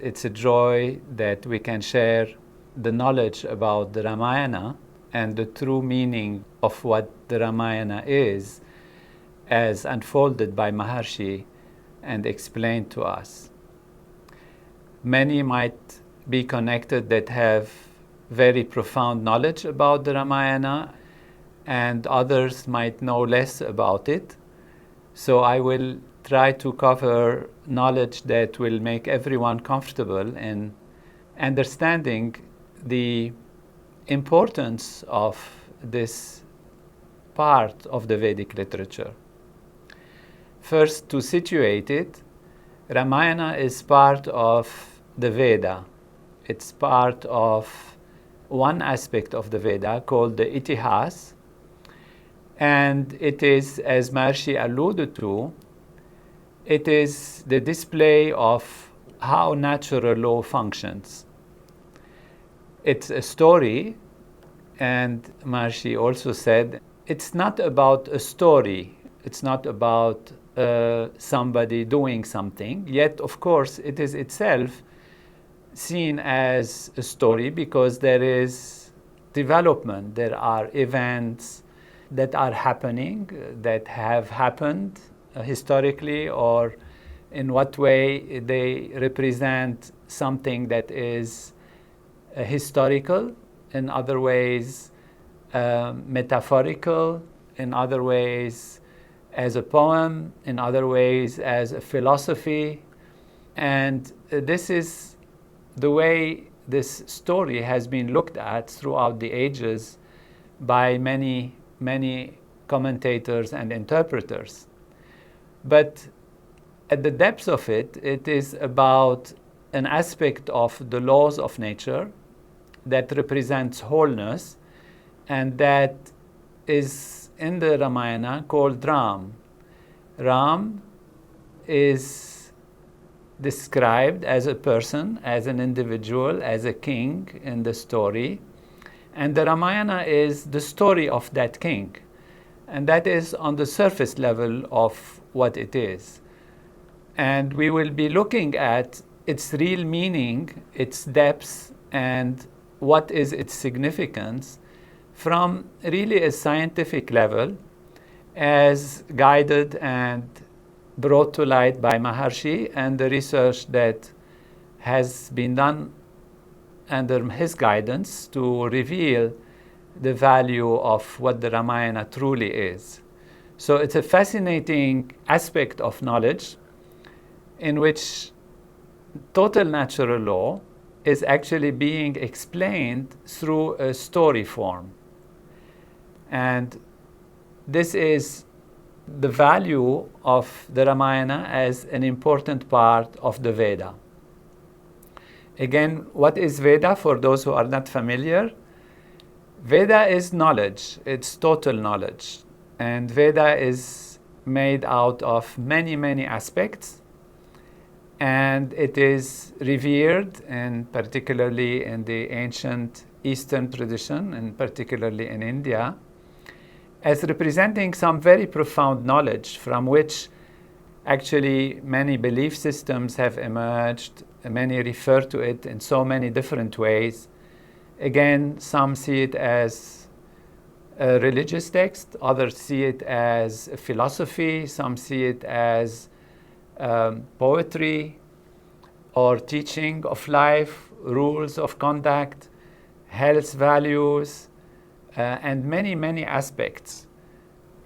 it's a joy that we can share the knowledge about the Ramayana and the true meaning of what the Ramayana is as unfolded by Maharshi and explained to us. Many might be connected that have very profound knowledge about the Ramayana, and others might know less about it. So I will try to cover knowledge that will make everyone comfortable in understanding the importance of this part of the Vedic literature. First, to situate it, Ramayana is part of the Veda. It's part of one aspect of the Veda called the Itihas, and it is, as Maharshi alluded to, it is the display of how natural law functions. It's a story, and Maharshi also said, it's not about a story, it's not about somebody doing something, yet of course it is itself seen as a story because there is development, there are events that are happening, that have happened historically, or in what way they represent something that is historical, in other ways metaphorical, in other ways as a poem, in other ways as a philosophy. And this is the way this story has been looked at throughout the ages by many commentators and interpreters. But at the depths of it, it is about an aspect of the laws of nature that represents wholeness, and that is in the Ramayana called Ram. Ram is described as a person, as an individual, as a king in the story. And the Ramayana is the story of that king. And that is on the surface level of what it is. And we will be looking at its real meaning, its depths, and what is its significance from really a scientific level, as guided and brought to light by Maharshi and the research that has been done under his guidance to reveal the value of what the Ramayana truly is. So it's a fascinating aspect of knowledge in which total natural law is actually being explained through a story form. And this is the value of the Ramayana as an important part of the Veda. Again, what is Veda for those who are not familiar? Veda is knowledge, it's total knowledge. And Veda is made out of many aspects. And it is revered, and particularly in the ancient Eastern tradition, and particularly in India, as representing some very profound knowledge from which actually many belief systems have emerged. Many refer to it in so many different ways. Again, some see it as a religious text, others see it as a philosophy, some see it as poetry or teaching of life, rules of conduct, health values, and many aspects.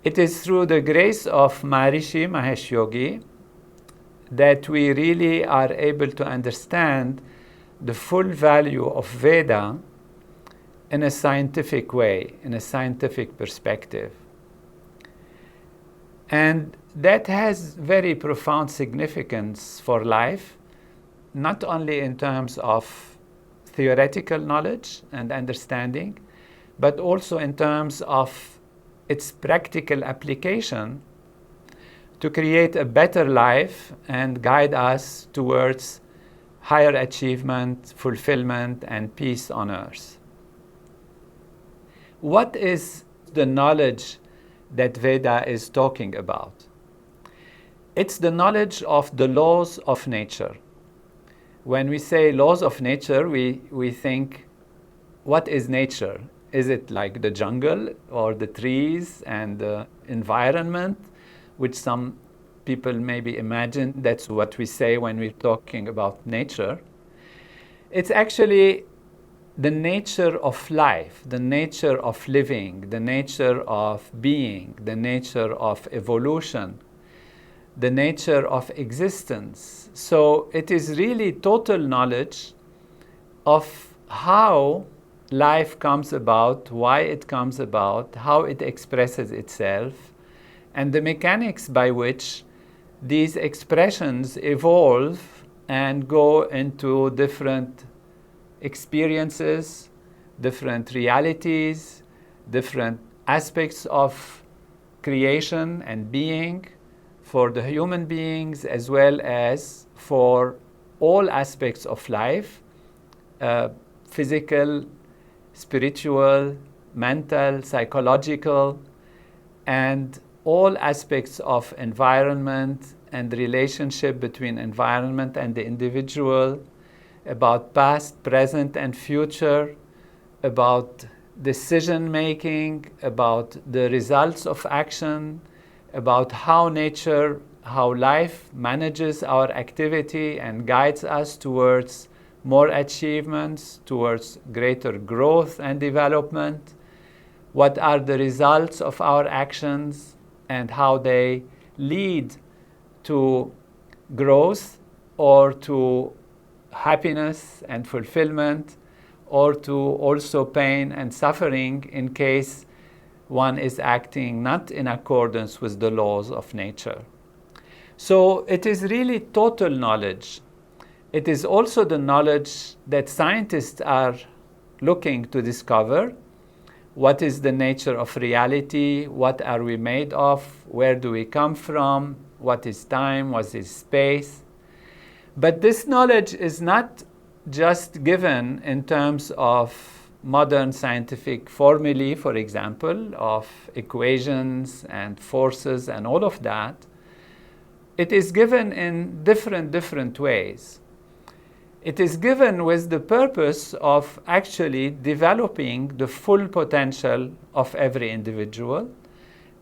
It is through the grace of Maharishi Mahesh Yogi that we really are able to understand the full value of Veda in a scientific way, in a scientific perspective. And that has very profound significance for life, not only in terms of theoretical knowledge and understanding, but also in terms of its practical application to create a better life and guide us towards higher achievement, fulfillment, and peace on earth. What is the knowledge that Veda is talking about? It's the knowledge of the laws of nature. When we say laws of nature, we think, what is nature? Is it like the jungle or the trees and the environment, which some people maybe imagine that's what we say when we're talking about nature? It's actually the nature of life, the nature of living, the nature of being, the nature of evolution, the nature of existence. So it is really total knowledge of how life comes about, why it comes about, how it expresses itself, and the mechanics by which these expressions evolve and go into different experiences, different realities, different aspects of creation and being for the human beings as well as for all aspects of life, physical, spiritual, mental, psychological, and all aspects of environment and the relationship between environment and the individual, about past, present, and future, about decision making, about the results of action, about how nature, how life manages our activity and guides us towards more achievements, towards greater growth and development, what are the results of our actions and how they lead to growth or to happiness and fulfillment, or to also pain and suffering in case one is acting not in accordance with the laws of nature. So it is really total knowledge. It is also the knowledge that scientists are looking to discover. What is the nature of reality? What are we made of? Where do we come from? What is time? What is space? But this knowledge is not just given in terms of modern scientific formulae, for example, of equations and forces and all of that. It is given in different ways. It is given with the purpose of actually developing the full potential of every individual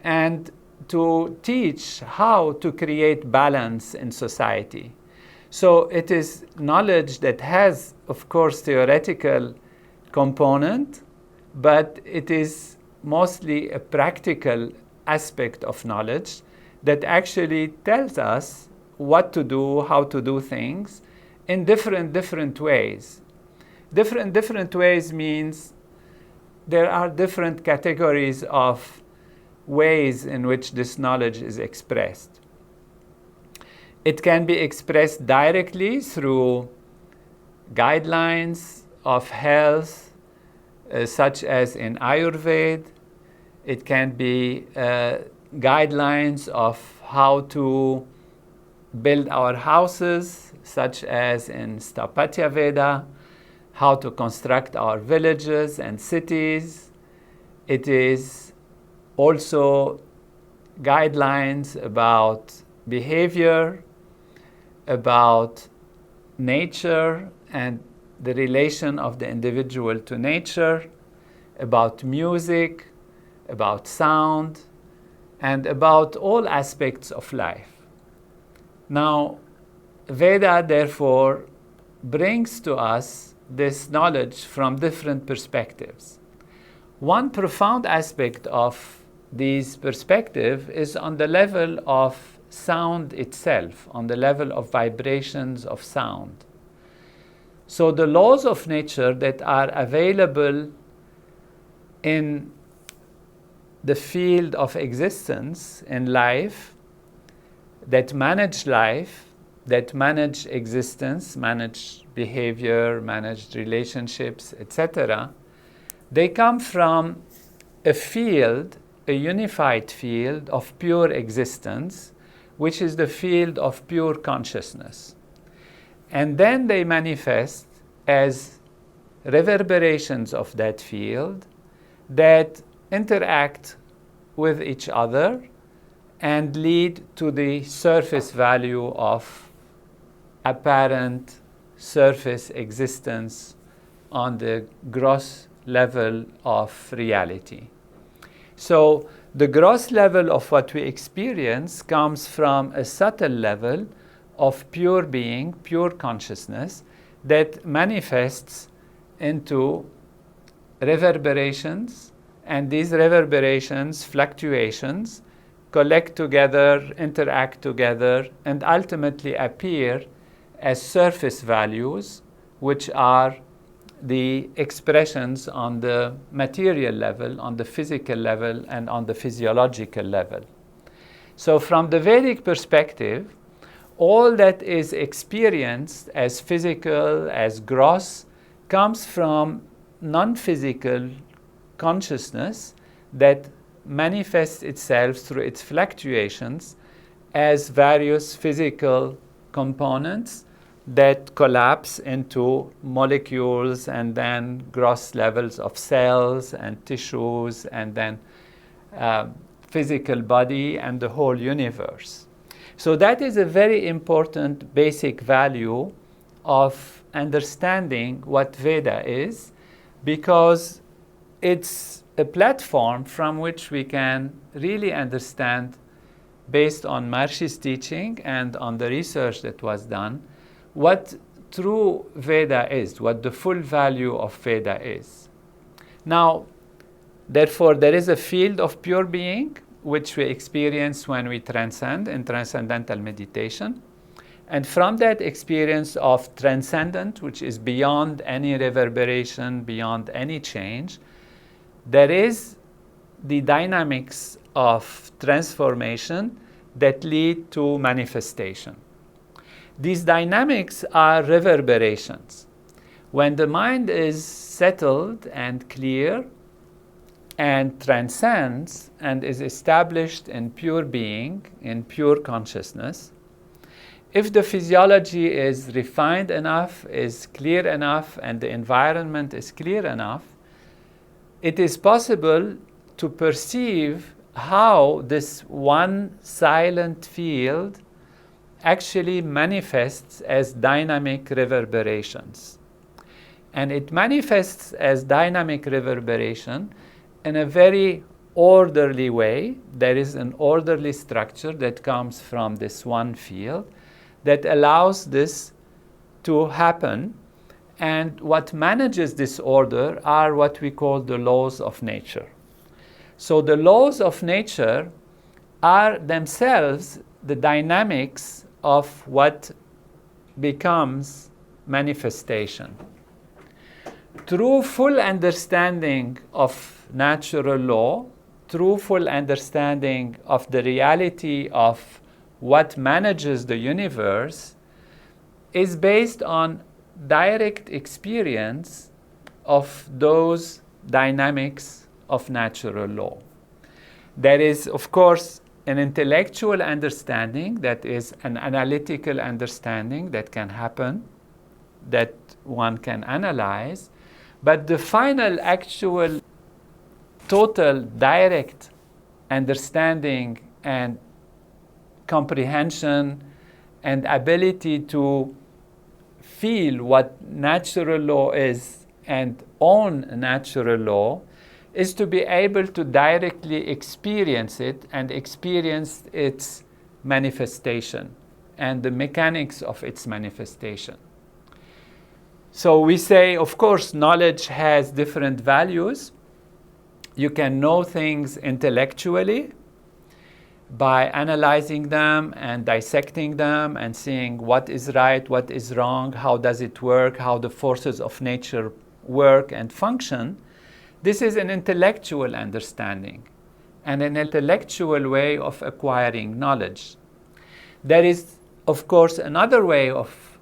and to teach how to create balance in society. So it is knowledge that has, of course, theoretical component, but it is mostly a practical aspect of knowledge that actually tells us what to do, how to do things in different ways. Different ways means there are different categories of ways in which this knowledge is expressed. It can be expressed directly through guidelines of health, such as in Ayurveda. It can be guidelines of how to build our houses, such as in Sthapatya Veda, how to construct our villages and cities. It is also guidelines about behavior, about nature and the relation of the individual to nature, about music, about sound, and about all aspects of life. Now, Veda, therefore, brings to us this knowledge from different perspectives. One profound aspect of this perspective is on the level of sound itself, on the level of vibrations of sound. So the laws of nature that are available in the field of existence in life, that manage life, that manage existence, manage behavior, manage relationships, etc., they come from a field, a unified field of pure existence, which is the field of pure consciousness. And then they manifest as reverberations of that field that interact with each other and lead to the surface value of apparent surface existence on the gross level of reality. So the gross level of what we experience comes from a subtle level of pure being, pure consciousness, that manifests into reverberations, and these reverberations, fluctuations, collect together, interact together, and ultimately appear as surface values, which are the expressions on the material level, on the physical level, and on the physiological level. So from the Vedic perspective, all that is experienced as physical, as gross, comes from non-physical consciousness that manifests itself through its fluctuations as various physical components that collapse into molecules and then gross levels of cells and tissues and then physical body and the whole universe. So that is a very important basic value of understanding what Veda is, because it's a platform from which we can really understand, based on Maharshi's teaching and on the research that was done, what true Veda is, what the full value of Veda is. Now, therefore, there is a field of pure being which we experience when we transcend in transcendental meditation. And from that experience of transcendent, which is beyond any reverberation, beyond any change, there is the dynamics of transformation that lead to manifestation. These dynamics are reverberations. When the mind is settled and clear and transcends and is established in pure being, in pure consciousness, if the physiology is refined enough, is clear enough, and the environment is clear enough, it is possible to perceive how this one silent field actually manifests as dynamic reverberations. And it manifests as dynamic reverberation in a very orderly way. There is an orderly structure that comes from this one field that allows this to happen. And what manages this order are what we call the laws of nature. So the laws of nature are themselves the dynamics of what becomes manifestation. Through full understanding of natural law, through full understanding of the reality of what manages the universe, is based on direct experience of those dynamics of natural law. There is, of course, an intellectual understanding that is an analytical understanding that can happen, that one can analyze, but the final actual total direct understanding and comprehension and ability to feel what natural law is and own natural law is to be able to directly experience it and experience its manifestation and the mechanics of its manifestation. So we say, of course, knowledge has different values. You can know things intellectually by analyzing them and dissecting them and seeing what is right, what is wrong, how does it work, how the forces of nature work and function. This is an intellectual understanding and an intellectual way of acquiring knowledge. There is, of course, another way of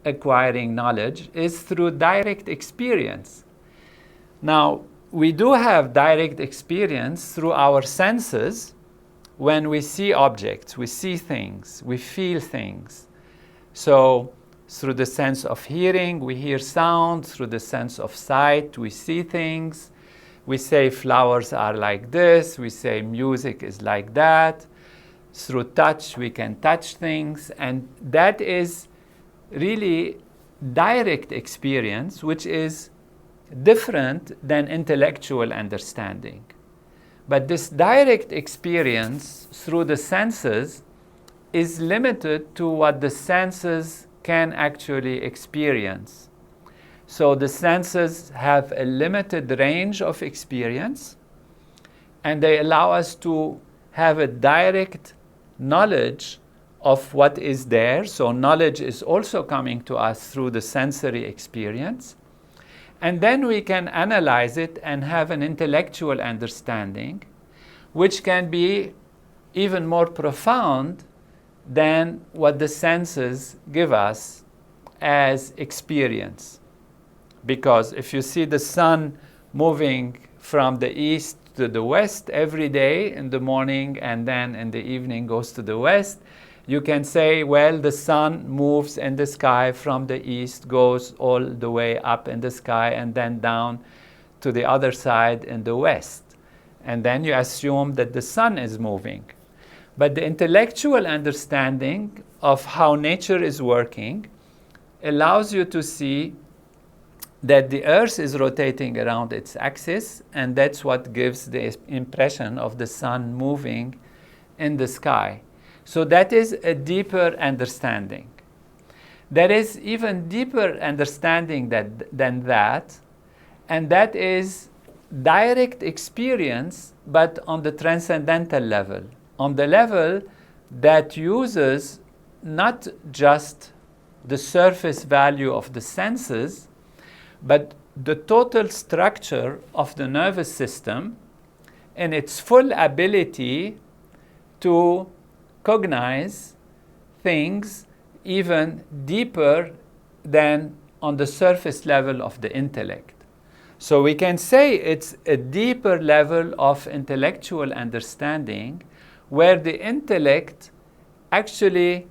acquiring knowledge is through direct experience. Now, we do have direct experience through our senses. When we see objects, we see things, we feel things. So through the sense of hearing, we hear sound. Through the sense of sight, we see things. We say flowers are like this. We say music is like that. Through touch, we can touch things. And that is really direct experience, which is different than intellectual understanding. But this direct experience through the senses is limited to what the senses can actually experience. So the senses have a limited range of experience, and they allow us to have a direct knowledge of what is there. So knowledge is also coming to us through the sensory experience. And then we can analyze it and have an intellectual understanding, which can be even more profound than what the senses give us as experience. Because if you see the sun moving from the east to the west every day in the morning and then in the evening goes to the west, you can say, well, the sun moves in the sky from the east, goes all the way up in the sky and then down to the other side in the west. And then you assume that the sun is moving. But the intellectual understanding of how nature is working allows you to see that the earth is rotating around its axis, and that's what gives the impression of the sun moving in the sky. So that is a deeper understanding. There is even deeper understanding than that, and that is direct experience, but on the transcendental level, on the level that uses not just the surface value of the senses, but the total structure of the nervous system and its full ability to cognize things even deeper than on the surface level of the intellect. So we can say it's a deeper level of intellectual understanding where the intellect actually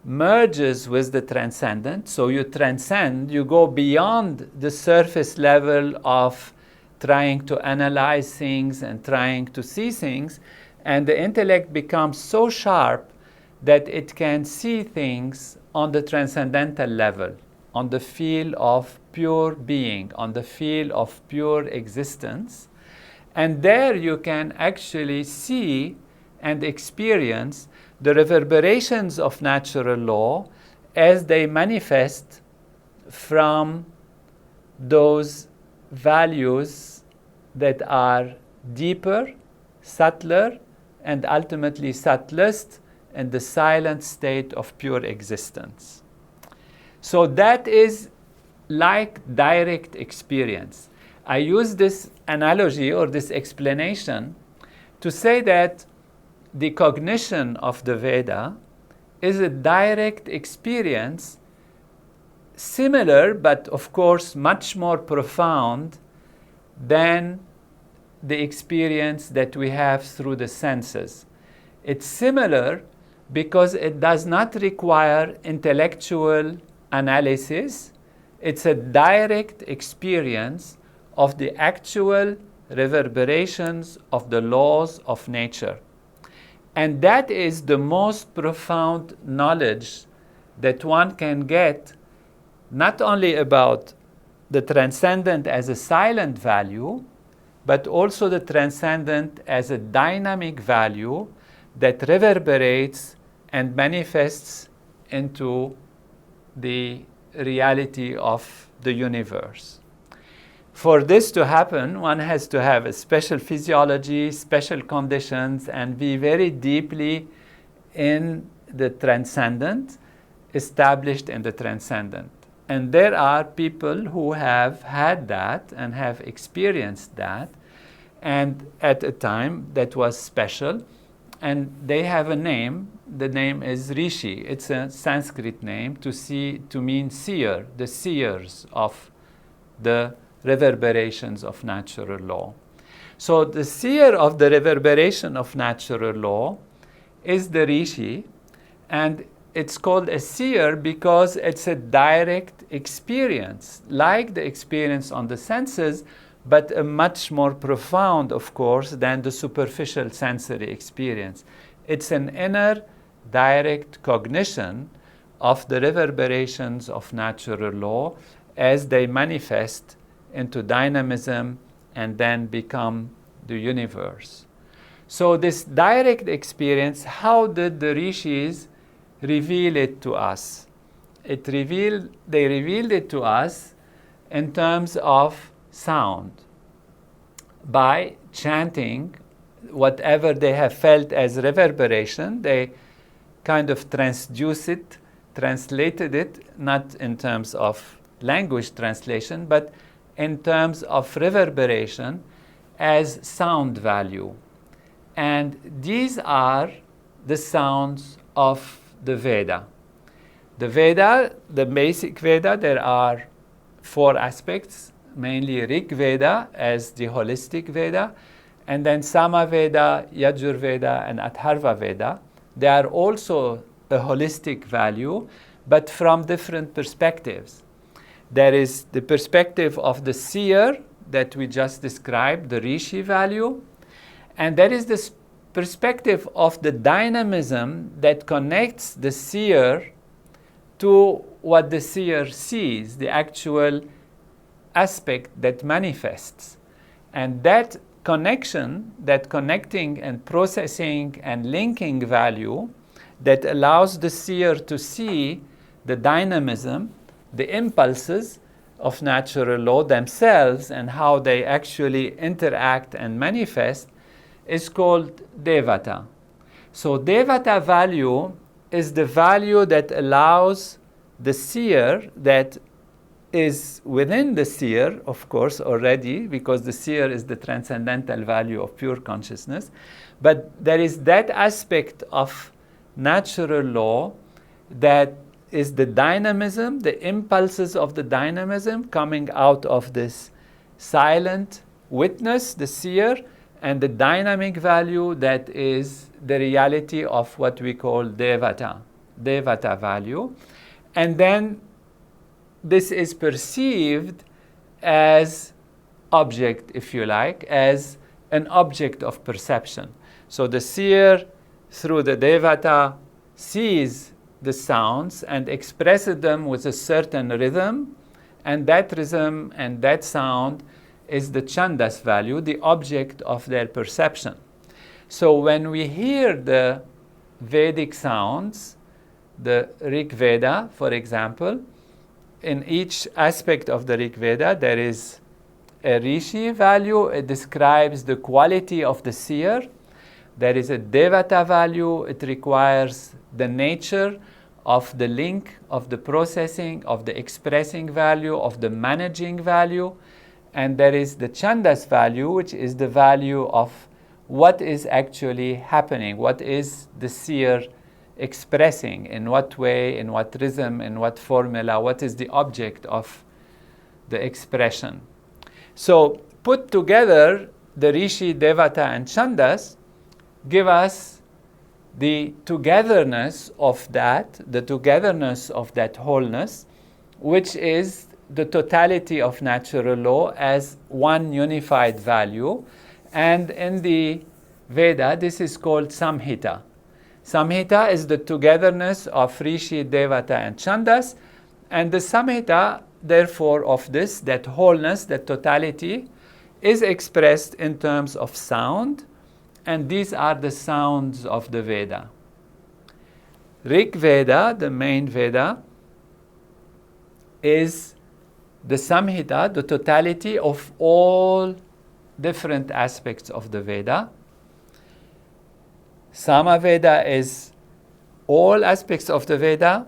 merges with the transcendent. So you transcend, you go beyond the surface level of trying to analyze things and trying to see things, and the intellect becomes so sharp that it can see things on the transcendental level, on the field of pure being, on the field of pure existence. And there you can actually see and experience the reverberations of natural law as they manifest from those values that are deeper, subtler, and ultimately subtlest in the silent state of pure existence. So that is like direct experience. I use this analogy or this explanation to say that the cognition of the Veda is a direct experience, similar but of course much more profound than the experience that we have through the senses. It's similar because it does not require intellectual analysis. It's a direct experience of the actual reverberations of the laws of nature. And that is the most profound knowledge that one can get, not only about the transcendent as a silent value, but also the transcendent as a dynamic value that reverberates and manifests into the reality of the universe. For this to happen, one has to have a special physiology, special conditions, and be very deeply in the transcendent, established in the transcendent. And there are people who have had that and have experienced that, and at a time that was special, and they have a name. The name is Rishi. It's a Sanskrit name to mean seer, the seers of the reverberations of natural law. So the seer of the reverberation of natural law is the Rishi, and it's called a seer because it's a direct experience, like the experience on the senses, but a much more profound, of course, than the superficial sensory experience. It's an inner direct cognition of the reverberations of natural law as they manifest into dynamism and then become the universe. So this direct experience, how did the rishis reveal it to us? They revealed it to us in terms of sound, by chanting whatever they have felt as reverberation. They kind of translated it, not in terms of language translation, but in terms of reverberation as sound value. And these are the sounds of the Veda. The Veda, the basic Veda, there are 4 aspects, mainly Rig Veda as the holistic Veda, and then Sama Veda, Yajur Veda, and Atharva Veda. They are also a holistic value, but from different perspectives. There is the perspective of the seer that we just described, the rishi value, and there is this perspective of the dynamism that connects the seer to what the seer sees, the actual aspect that manifests. And that connection, that connecting and processing and linking value that allows the seer to see the dynamism, the impulses of natural law themselves and how they actually interact and manifest, is called Devata. So Devata value is the value that allows the seer, that is within the seer, of course, already, because the seer is the transcendental value of pure consciousness. But there is that aspect of natural law that is the dynamism, the impulses of the dynamism coming out of this silent witness, the seer, and the dynamic value that is the reality of what we call Devata value. And then this is perceived as object, if you like, as an object of perception. So the seer, through the Devata, sees the sounds and expresses them with a certain rhythm, and that rhythm and that sound is the chandas value, the object of their perception. So when we hear the Vedic sounds, the Rig Veda, for example, in each aspect of the Rig Veda, there is a rishi value. It describes the quality of the seer. There is a Devata value. It requires the nature of the link, of the processing, of the expressing value, of the managing value. And there is the Chandas value, which is the value of what is actually happening, what is the seer expressing, in what way, in what rhythm, in what formula, what is the object of the expression. So put together, the Rishi, Devata, and Chandas give us the togetherness of that, wholeness, which is the totality of natural law as one unified value. And in the Veda, this is called Samhita. Samhita is the togetherness of Rishi, Devata, and Chandas. And the Samhita, therefore, of this, that wholeness, that totality, is expressed in terms of sound. And these are the sounds of the Veda. Rig Veda, the main Veda, is the Samhita, the totality of all different aspects of the Veda. Sama Veda is all aspects of the Veda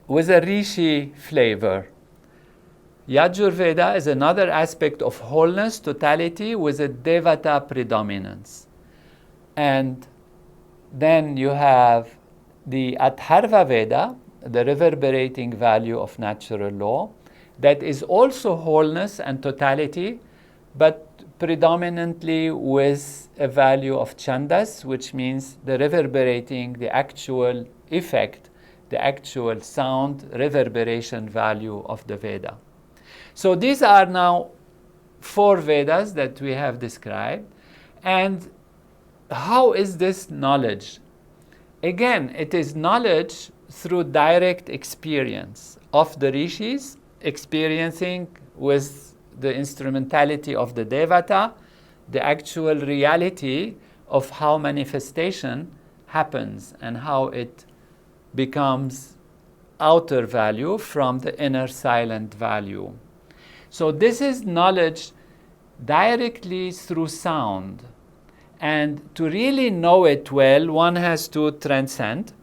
with a Rishi flavor. Yajur Veda is another aspect of wholeness, totality, with a Devata predominance. And then you have the Atharva Veda, the reverberating value of natural law, that is also wholeness and totality, but predominantly with a value of Chandas, which means the reverberating, the actual effect, the actual sound reverberation value of the Veda. So these are now 4 Vedas that we have described. And how is this knowledge? Again, it is knowledge through direct experience of the rishis, experiencing with the instrumentality of the devata, the actual reality of how manifestation happens and how it becomes outer value from the inner silent value. So this is knowledge directly through sound. And to really know it well, one has to transcend.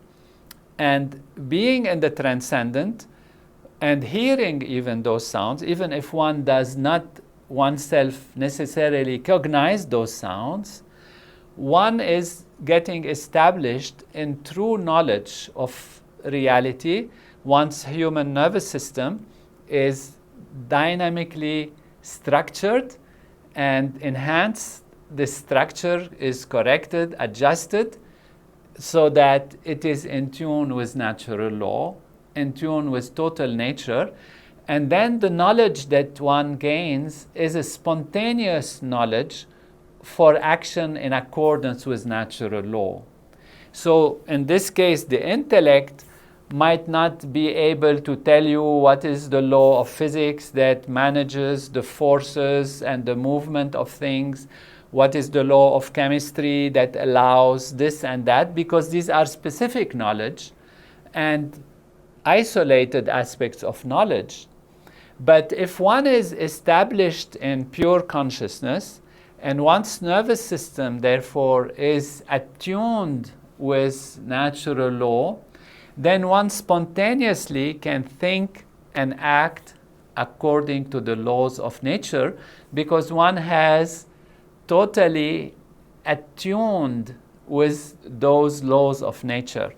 And being in the transcendent and hearing even those sounds, even if one does not oneself necessarily cognize those sounds, one is getting established in true knowledge of reality. One's human nervous system is dynamically structured and enhanced. The structure is corrected, adjusted, so that it is in tune with natural law, in tune with total nature. And then the knowledge that one gains is a spontaneous knowledge for action in accordance with natural law. So in this case, the intellect might not be able to tell you what is the law of physics that manages the forces and the movement of things, what is the law of chemistry that allows this and that, because these are specific knowledge and isolated aspects of knowledge. But if one is established in pure consciousness, and one's nervous system, therefore, is attuned with natural law, then one spontaneously can think and act according to the laws of nature, because one has totally attuned with those laws of nature.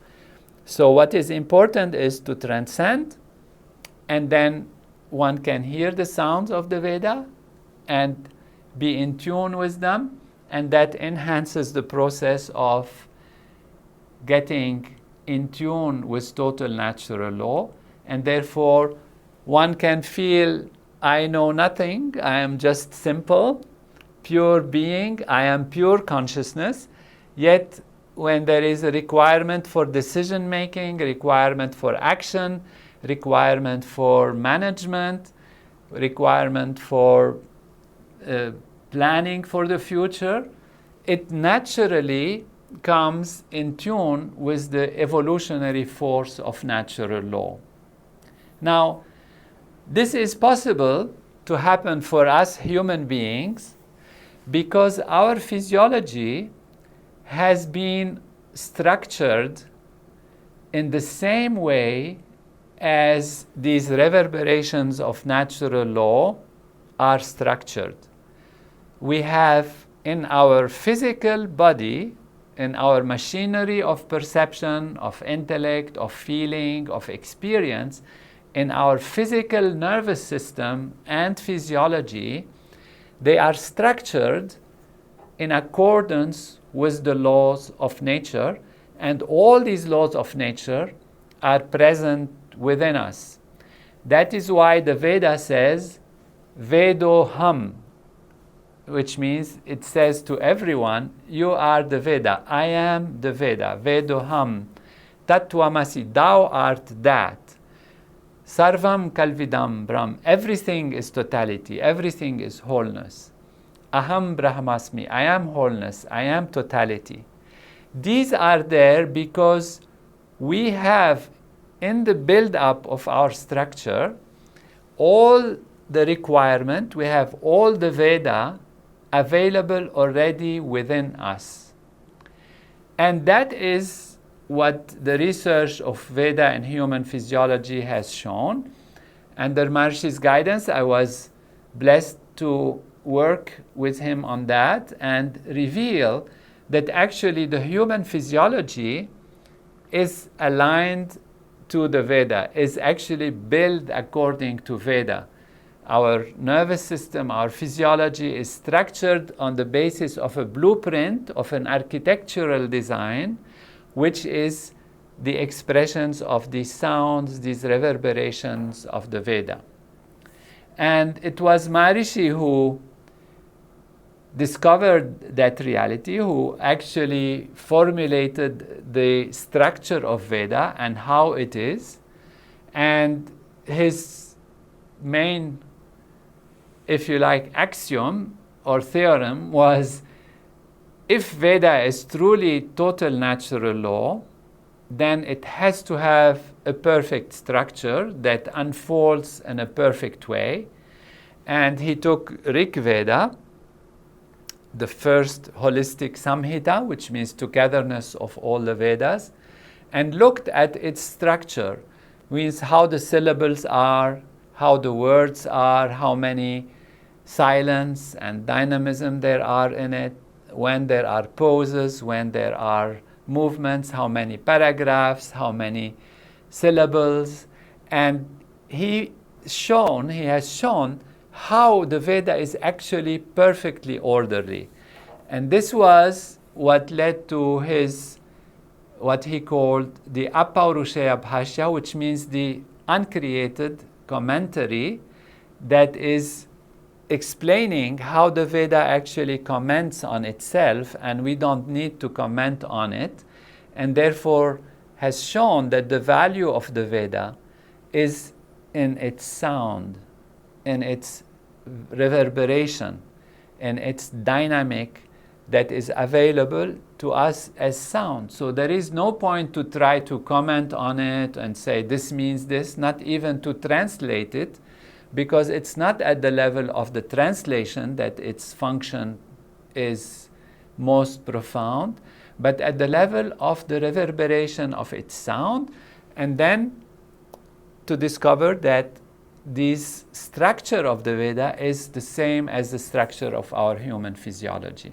So what is important is to transcend, and then one can hear the sounds of the Veda and be in tune with them, and that enhances the process of getting in tune with total natural law, and therefore one can feel, I know nothing, I am just simple, pure being, I am pure consciousness. Yet when there is a requirement for decision making, requirement for action, requirement for management, requirement for planning for the future, it naturally comes in tune with the evolutionary force of natural law. Now, this is possible to happen for us human beings because our physiology has been structured in the same way as these reverberations of natural law are structured. We have in our physical body, in our machinery of perception, of intellect, of feeling, of experience, in our physical nervous system and physiology, they are structured in accordance with the laws of nature, and all these laws of nature are present within us. That is why the Veda says, Vedoham, which means it says to everyone, you are the Veda, I am the Veda, Vedoham, Tattvamasi, thou art that. Sarvam Kalvidam Brahm, everything is totality, everything is wholeness. Aham Brahmasmi, I am wholeness, I am totality. These are there because we have in the build-up of our structure all the requirement, we have all the Veda available already within us. And that is what the research of Veda and human physiology has shown. Under Maharishi's guidance, I was blessed to work with him on that and reveal that actually the human physiology is aligned to the Veda, is actually built according to Veda. Our nervous system, our physiology is structured on the basis of a blueprint of an architectural design, which is the expressions of these sounds, these reverberations of the Veda. And it was Maharishi who discovered that reality, who actually formulated the structure of Veda and how it is. And his main, if you like, axiom or theorem was, if Veda is truly total natural law, then it has to have a perfect structure that unfolds in a perfect way. And he took Rig Veda, the first holistic Samhita, which means togetherness of all the Vedas, and looked at its structure, means how the syllables are, how the words are, how many silence and dynamism there are in it, when there are pauses, when there are movements, how many paragraphs, how many syllables. And he has shown how the Veda is actually perfectly orderly. And this was what led to his, what he called the Apaurushaya Bhashya, which means the uncreated commentary that is explaining how the Veda actually comments on itself, and we don't need to comment on it, and therefore has shown that the value of the Veda is in its sound, in its reverberation, in its dynamic that is available to us as sound. So there is no point to try to comment on it and say this means this, not even to translate it, because it's not at the level of the translation that its function is most profound, but at the level of the reverberation of its sound, and then to discover that this structure of the Veda is the same as the structure of our human physiology.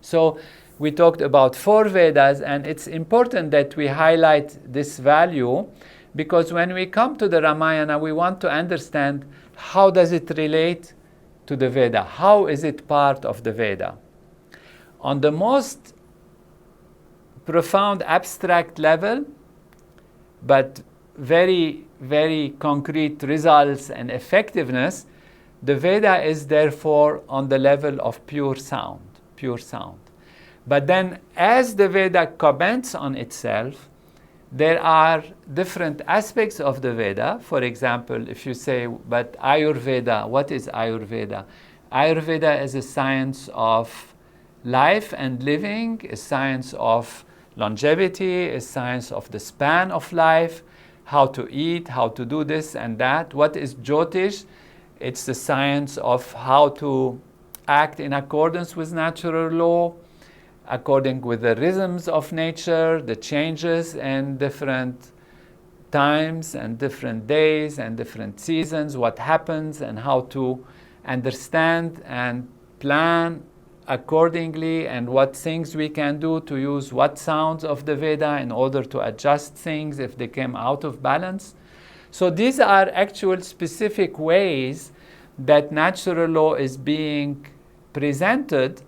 So we talked about 4 Vedas, and it's important that we highlight this value, because when we come to the Ramayana, we want to understand how does it relate to the Veda? How is it part of the Veda? On the most profound abstract level, but very, very concrete results and effectiveness, the Veda is therefore on the level of pure sound, pure sound. But then as the Veda comments on itself, there are different aspects of the Veda. For example, if you say, but Ayurveda, what is Ayurveda? Ayurveda is a science of life and living, a science of longevity, a science of the span of life, how to eat, how to do this and that. What is Jyotish? It's the science of how to act in accordance with natural law, according with the rhythms of nature, the changes in different times and different days and different seasons, what happens and how to understand and plan accordingly, and what things we can do to use what sounds of the Veda in order to adjust things if they came out of balance. So these are actual specific ways that natural law is being presented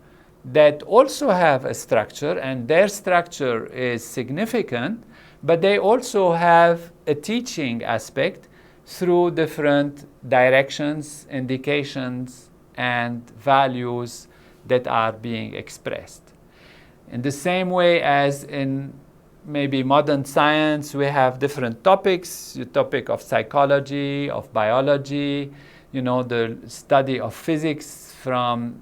that also have a structure, and their structure is significant, but they also have a teaching aspect through different directions, indications, and values that are being expressed. In the same way as in maybe modern science, we have different topics, the topic of psychology, of biology, the study of physics from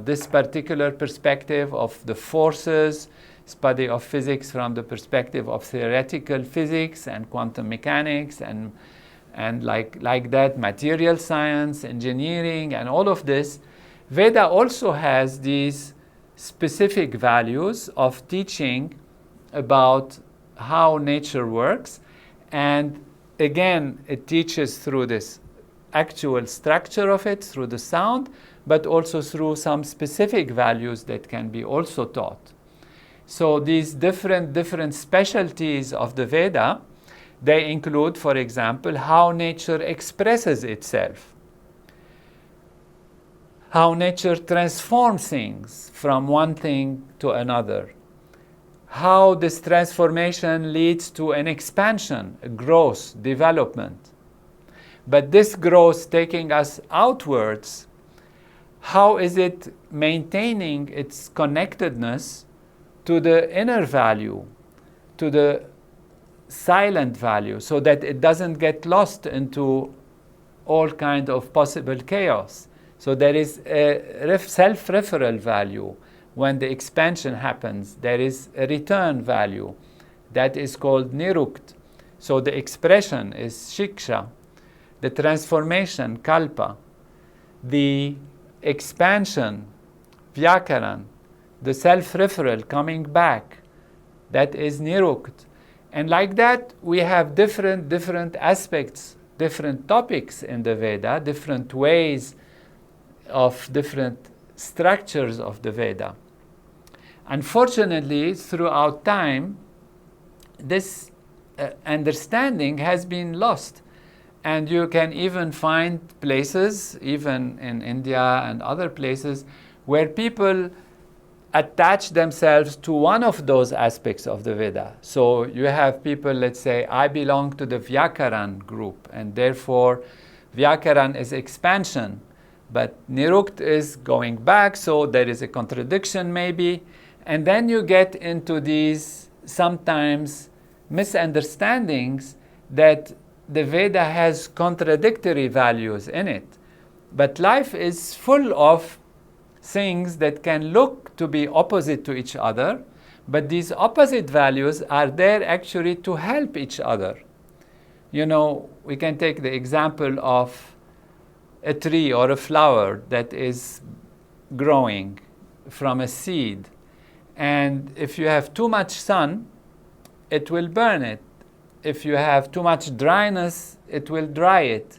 this particular perspective of the forces, study of physics from the perspective of theoretical physics and quantum mechanics, and like that, material science, engineering, and all of this. Veda also has these specific values of teaching about how nature works, and again, it teaches through this actual structure of it, through the sound, but also through some specific values that can be also taught. So these different specialties of the Veda, they include, for example, how nature expresses itself, how nature transforms things from one thing to another, how this transformation leads to an expansion, a growth, development. But this growth taking us outwards, how is it maintaining its connectedness to the inner value, to the silent value, so that it doesn't get lost into all kind of possible chaos. So there is a self-referral value. When the expansion happens, there is a return value that is called nirukt. So the expression is shiksha, the transformation kalpa, the expansion vyakaran, the self-referral coming back, that is nirukt. And like that, we have different aspects, different topics in the Veda, different ways of different structures of the Veda. Unfortunately, throughout time, this understanding has been lost. And you can even find places, even in India and other places, where people attach themselves to one of those aspects of the Veda. So you have people, let's say, I belong to the Vyakaran group, and therefore Vyakaran is expansion, but Nirukt is going back, so there is a contradiction maybe. And then you get into these sometimes misunderstandings that the Veda has contradictory values in it. But life is full of things that can look to be opposite to each other, but these opposite values are there actually to help each other. You know, we can take the example of a tree or a flower that is growing from a seed. And if you have too much sun, it will burn it. If you have too much dryness, it will dry it.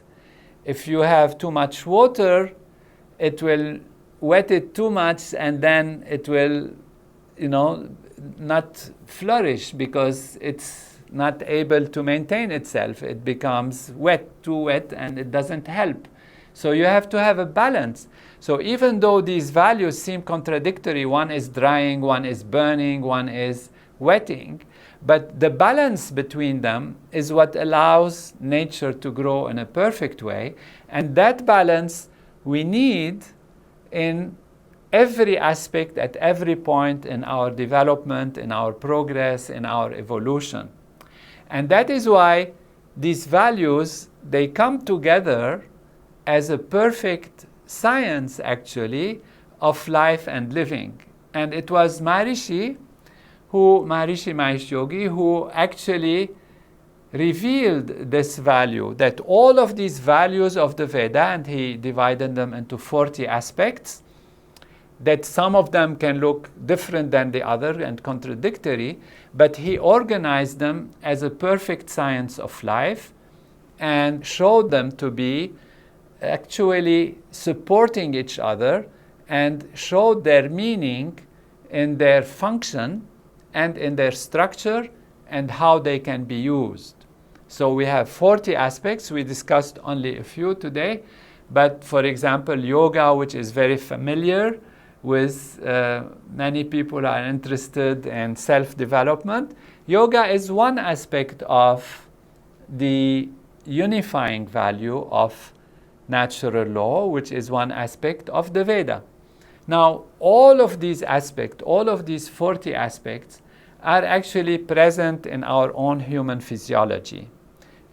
If you have too much water, it will wet it too much, and then it will, not flourish because it's not able to maintain itself. It becomes too wet, and it doesn't help. So you have to have a balance. So even though these values seem contradictory, one is drying, one is burning, one is wetting, but the balance between them is what allows nature to grow in a perfect way. And that balance we need in every aspect, at every point in our development, in our progress, in our evolution. And that is why these values, they come together as a perfect science, actually, of life and living. And it was Maharishi Mahesh Yogi, who actually revealed this value, that all of these values of the Veda, and he divided them into 40 aspects, that some of them can look different than the other and contradictory, but he organized them as a perfect science of life and showed them to be actually supporting each other, and showed their meaning in their function and in their structure and how they can be used. So we have 40 aspects. We discussed only a few today. But for example, yoga, which is very familiar with many people are interested in self-development. Yoga is one aspect of the unifying value of natural law, which is one aspect of the Veda. Now, all of these aspects, all of these 40 aspects, are actually present in our own human physiology.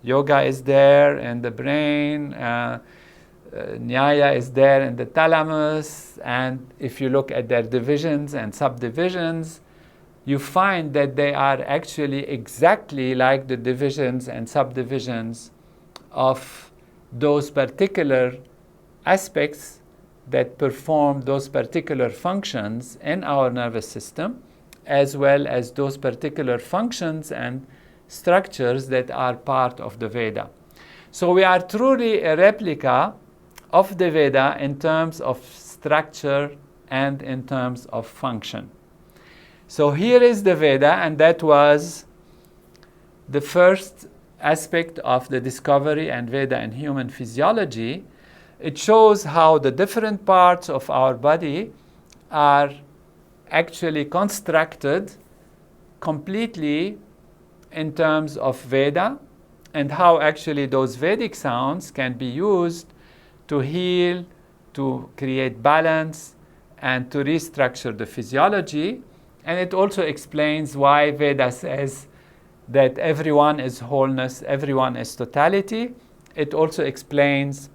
Yoga is there in the brain, Nyaya is there in the thalamus, and if you look at their divisions and subdivisions, you find that they are actually exactly like the divisions and subdivisions of those particular aspects that perform those particular functions in our nervous system, as well as those particular functions and structures that are part of the Veda. So we are truly a replica of the Veda in terms of structure and in terms of function. So here is the Veda, and that was the first aspect of the discovery and Veda and human physiology. It shows how the different parts of our body are actually constructed completely in terms of Veda, and how actually those Vedic sounds can be used to heal to create balance and to restructure the physiology. And it also explains why Veda says that everyone is wholeness, everyone is totality. It also explains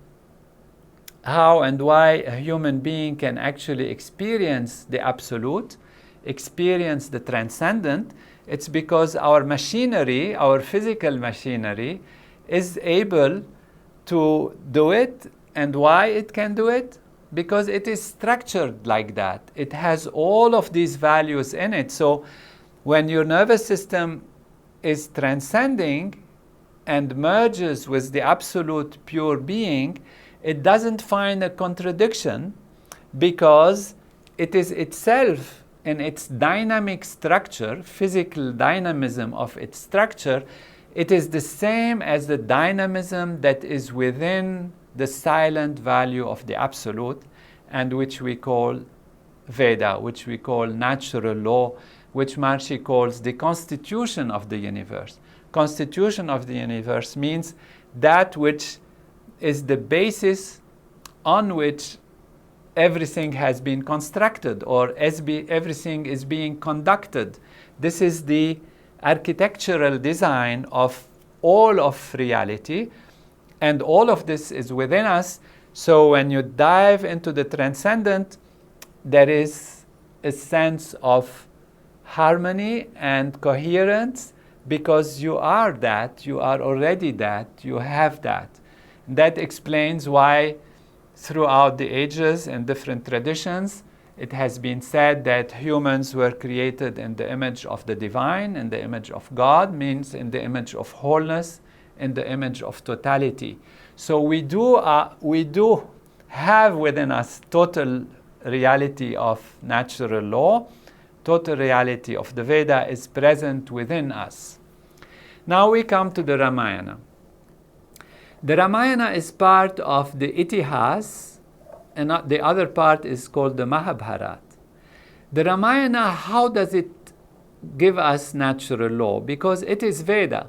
how and why a human being can actually experience the absolute, experience the transcendent. It's because our machinery, our physical machinery, is able to do it. And why it can do it? Because it is structured like that. It has all of these values in it. So when your nervous system is transcending and merges with the absolute pure being, it doesn't find a contradiction, because it is itself in its dynamic structure, physical dynamism of its structure, it is the same as the dynamism that is within the silent value of the absolute, and which we call Veda, which we call natural law, which Maharishi calls the constitution of the universe. Constitution of the universe means that which is the basis on which everything has been constructed, or everything is being conducted. This is the architectural design of all of reality, and all of this is within us. So when you dive into the transcendent, there is a sense of harmony and coherence, because you are that, you are already that, you have that. That explains why throughout the ages and different traditions, it has been said that humans were created in the image of the divine, in the image of God, means in the image of wholeness, in the image of totality. So we do have within us total reality of natural law. Total reality of the Veda is present within us. Now we come to the Ramayana. The Ramayana is part of the Itihas, and the other part is called the Mahabharata. The Ramayana, how does it give us natural law? Because it is Veda.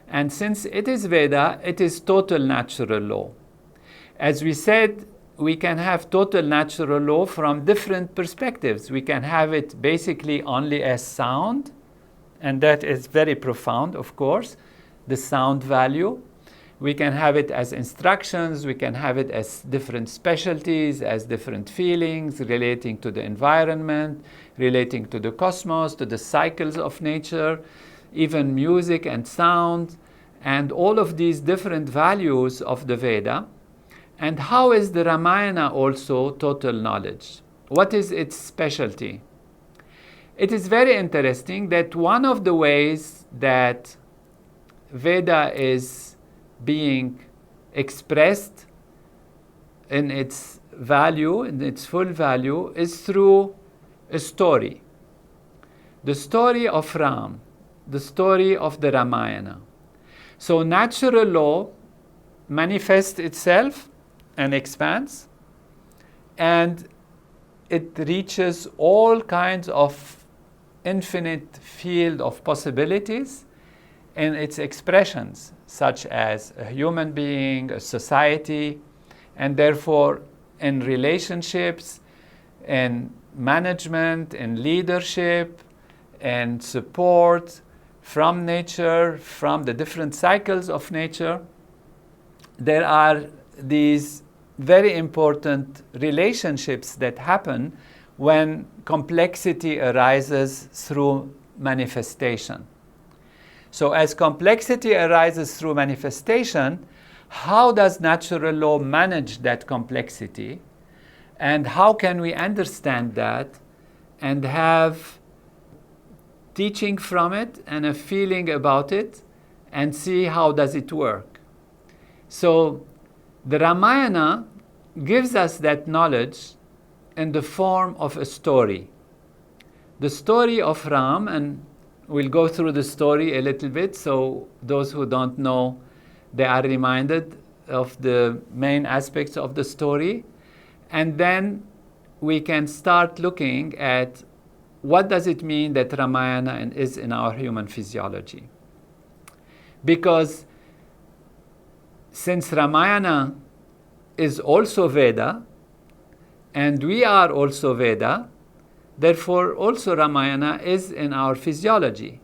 And since it is Veda, it is total natural law. As we said, we can have total natural law from different perspectives. We can have it basically only as sound, and that is very profound, of course, the sound value. We can have it as instructions, we can have it as different specialties, as different feelings relating to the environment, relating to the cosmos, to the cycles of nature, even music and sound, and all of these different values of the Veda. And how is the Ramayana also total knowledge? What is its specialty? It is very interesting that one of the ways that Veda is being expressed in its value, in its full value, is through a story. The story of Ram, the story of the Ramayana. So natural law manifests itself and expands, and it reaches all kinds of infinite field of possibilities in its expressions, such as a human being, a society, and therefore in relationships, in management, in leadership, and support from nature, from the different cycles of nature. There are these very important relationships that happen when complexity arises through manifestation. So as complexity arises through manifestation, how does natural law manage that complexity? And how can we understand that and have teaching from it and a feeling about it and see how does it work? So the Ramayana gives us that knowledge in the form of a story. The story of Ram, and we'll go through the story a little bit, so those who don't know, they are reminded of the main aspects of the story. And then we can start looking at what does it mean that Ramayana is in our human physiology. Because since Ramayana is also Veda, And we are also Veda. Therefore, also Ramayana is in our physiology.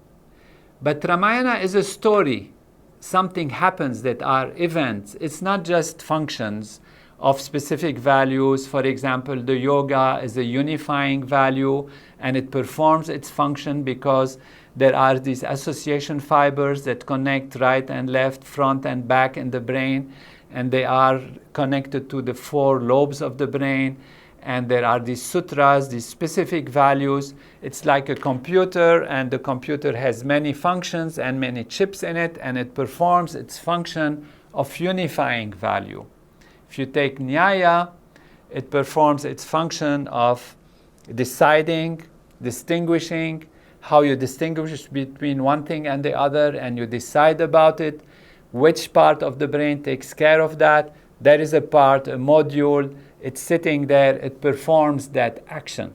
But Ramayana is a story. Something happens that are events. It's not just functions of specific values. For example, the yoga is a unifying value, and it performs its function because there are these association fibers that connect right and left, front and back in the brain, and they are connected to the 4 lobes of the brain. And there are these sutras, these specific values. It's like a computer, and the computer has many functions and many chips in it, and it performs its function of unifying value. If you take Nyaya, it performs its function of deciding, distinguishing, how you distinguish between one thing and the other, and you decide about it, which part of the brain takes care of that. There is a part, a module, it's sitting there, it performs that action.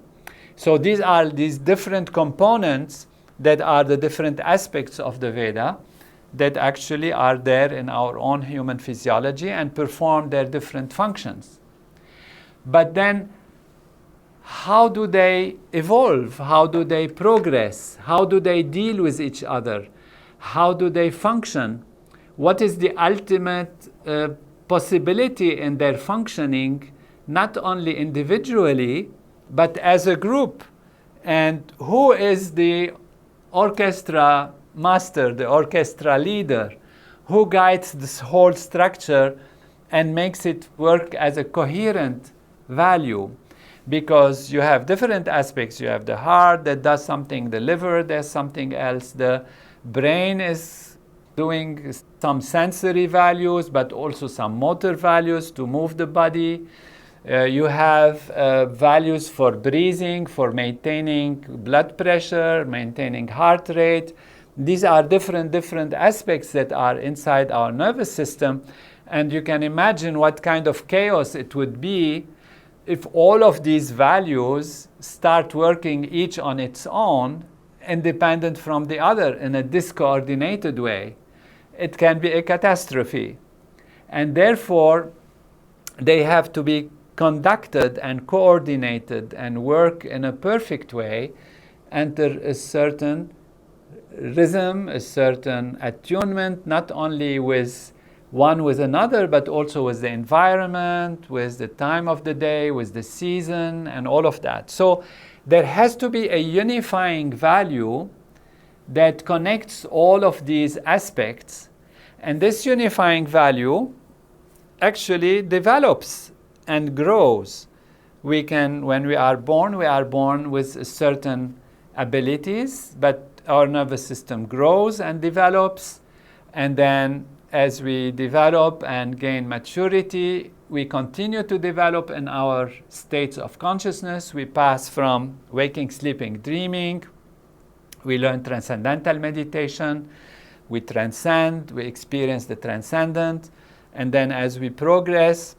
So these are these different components that are the different aspects of the Veda that actually are there in our own human physiology and perform their different functions. But then, how do they evolve? How do they progress? How do they deal with each other? How do they function? What is the ultimate possibility in their functioning, not only individually, but as a group? And who is the orchestra master, the orchestra leader, who guides this whole structure and makes it work as a coherent value? Because you have different aspects. You have the heart that does something, the liver does something else, the brain is doing some sensory values, but also some motor values to move the body. You have values for breathing, for maintaining blood pressure, maintaining heart rate. These are different aspects that are inside our nervous system. And you can imagine what kind of chaos it would be if all of these values start working each on its own, independent from the other in a discoordinated way. It can be a catastrophe. And therefore, they have to be conducted and coordinated and work in a perfect way under a certain rhythm, a certain attunement, not only with one with another, but also with the environment, with the time of the day, with the season, and all of that. So there has to be a unifying value that connects all of these aspects. And this unifying value actually develops and grows. When we are born with certain abilities, but our nervous system grows and develops, and then as we develop and gain maturity, we continue to develop in our states of consciousness. We pass from waking, sleeping, dreaming. We learn transcendental meditation. We transcend. We experience the transcendent. And then as we progress,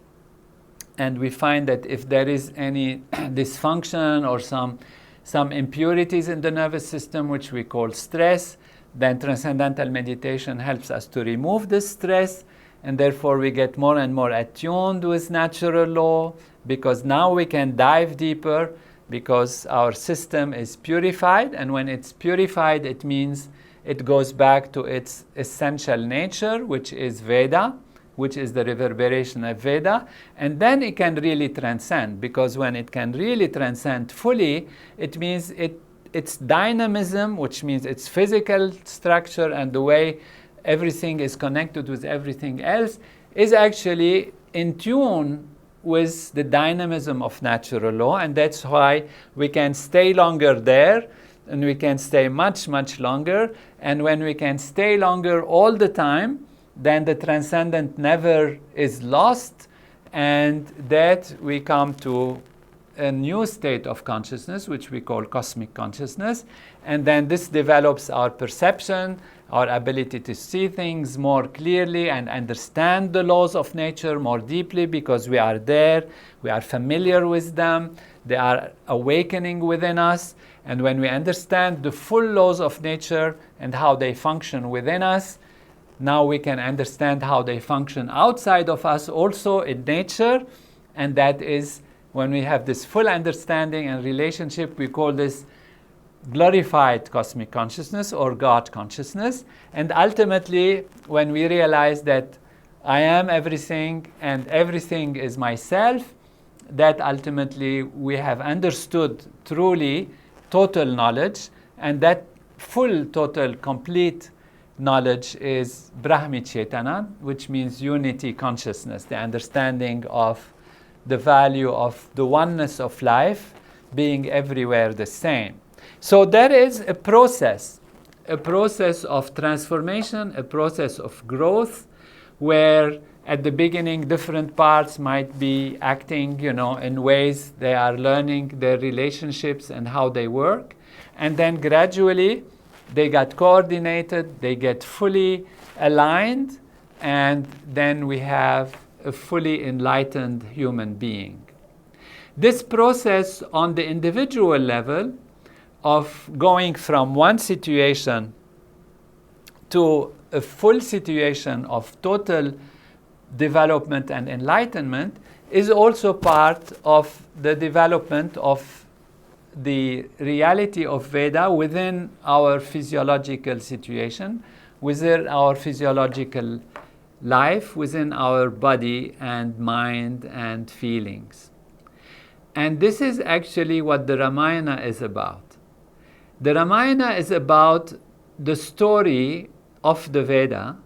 and we find that if there is any dysfunction or some impurities in the nervous system, which we call stress, then transcendental meditation helps us to remove this stress, and therefore we get more and more attuned with natural law, because now we can dive deeper, because our system is purified, and when it's purified, it means it goes back to its essential nature, which is Veda, which is the reverberation of Veda, and then it can really transcend, because when it can really transcend fully, it means its dynamism, which means its physical structure and the way everything is connected with everything else, is actually in tune with the dynamism of natural law. And that's why we can stay longer there, and we can stay much, much longer. And when we can stay longer all the time, then the transcendent never is lost, and that we come to a new state of consciousness, which we call cosmic consciousness. And then this develops our perception, our ability to see things more clearly and understand the laws of nature more deeply, because we are there, we are familiar with them, they are awakening within us. And when we understand the full laws of nature and how they function within us, now we can understand how they function outside of us also in nature, and that is when we have this full understanding and relationship, we call this glorified cosmic consciousness or God consciousness. And ultimately, when we realize that I am everything and everything is myself, that ultimately we have understood truly total knowledge, and that full, total, complete knowledge is Brahmi Chetana, which means unity consciousness, the understanding of the value of the oneness of life being everywhere the same. So there is a process of transformation, a process of growth, where at the beginning different parts might be acting, in ways they are learning their relationships and how they work. And then gradually they get coordinated, they get fully aligned, and then we have a fully enlightened human being. This process on the individual level of going from one situation to a full situation of total development and enlightenment is also part of the development of the reality of Veda within our physiological situation, within our physiological life, within our body and mind and feelings. And this is actually what the Ramayana is about. The Ramayana is about the story of the Veda,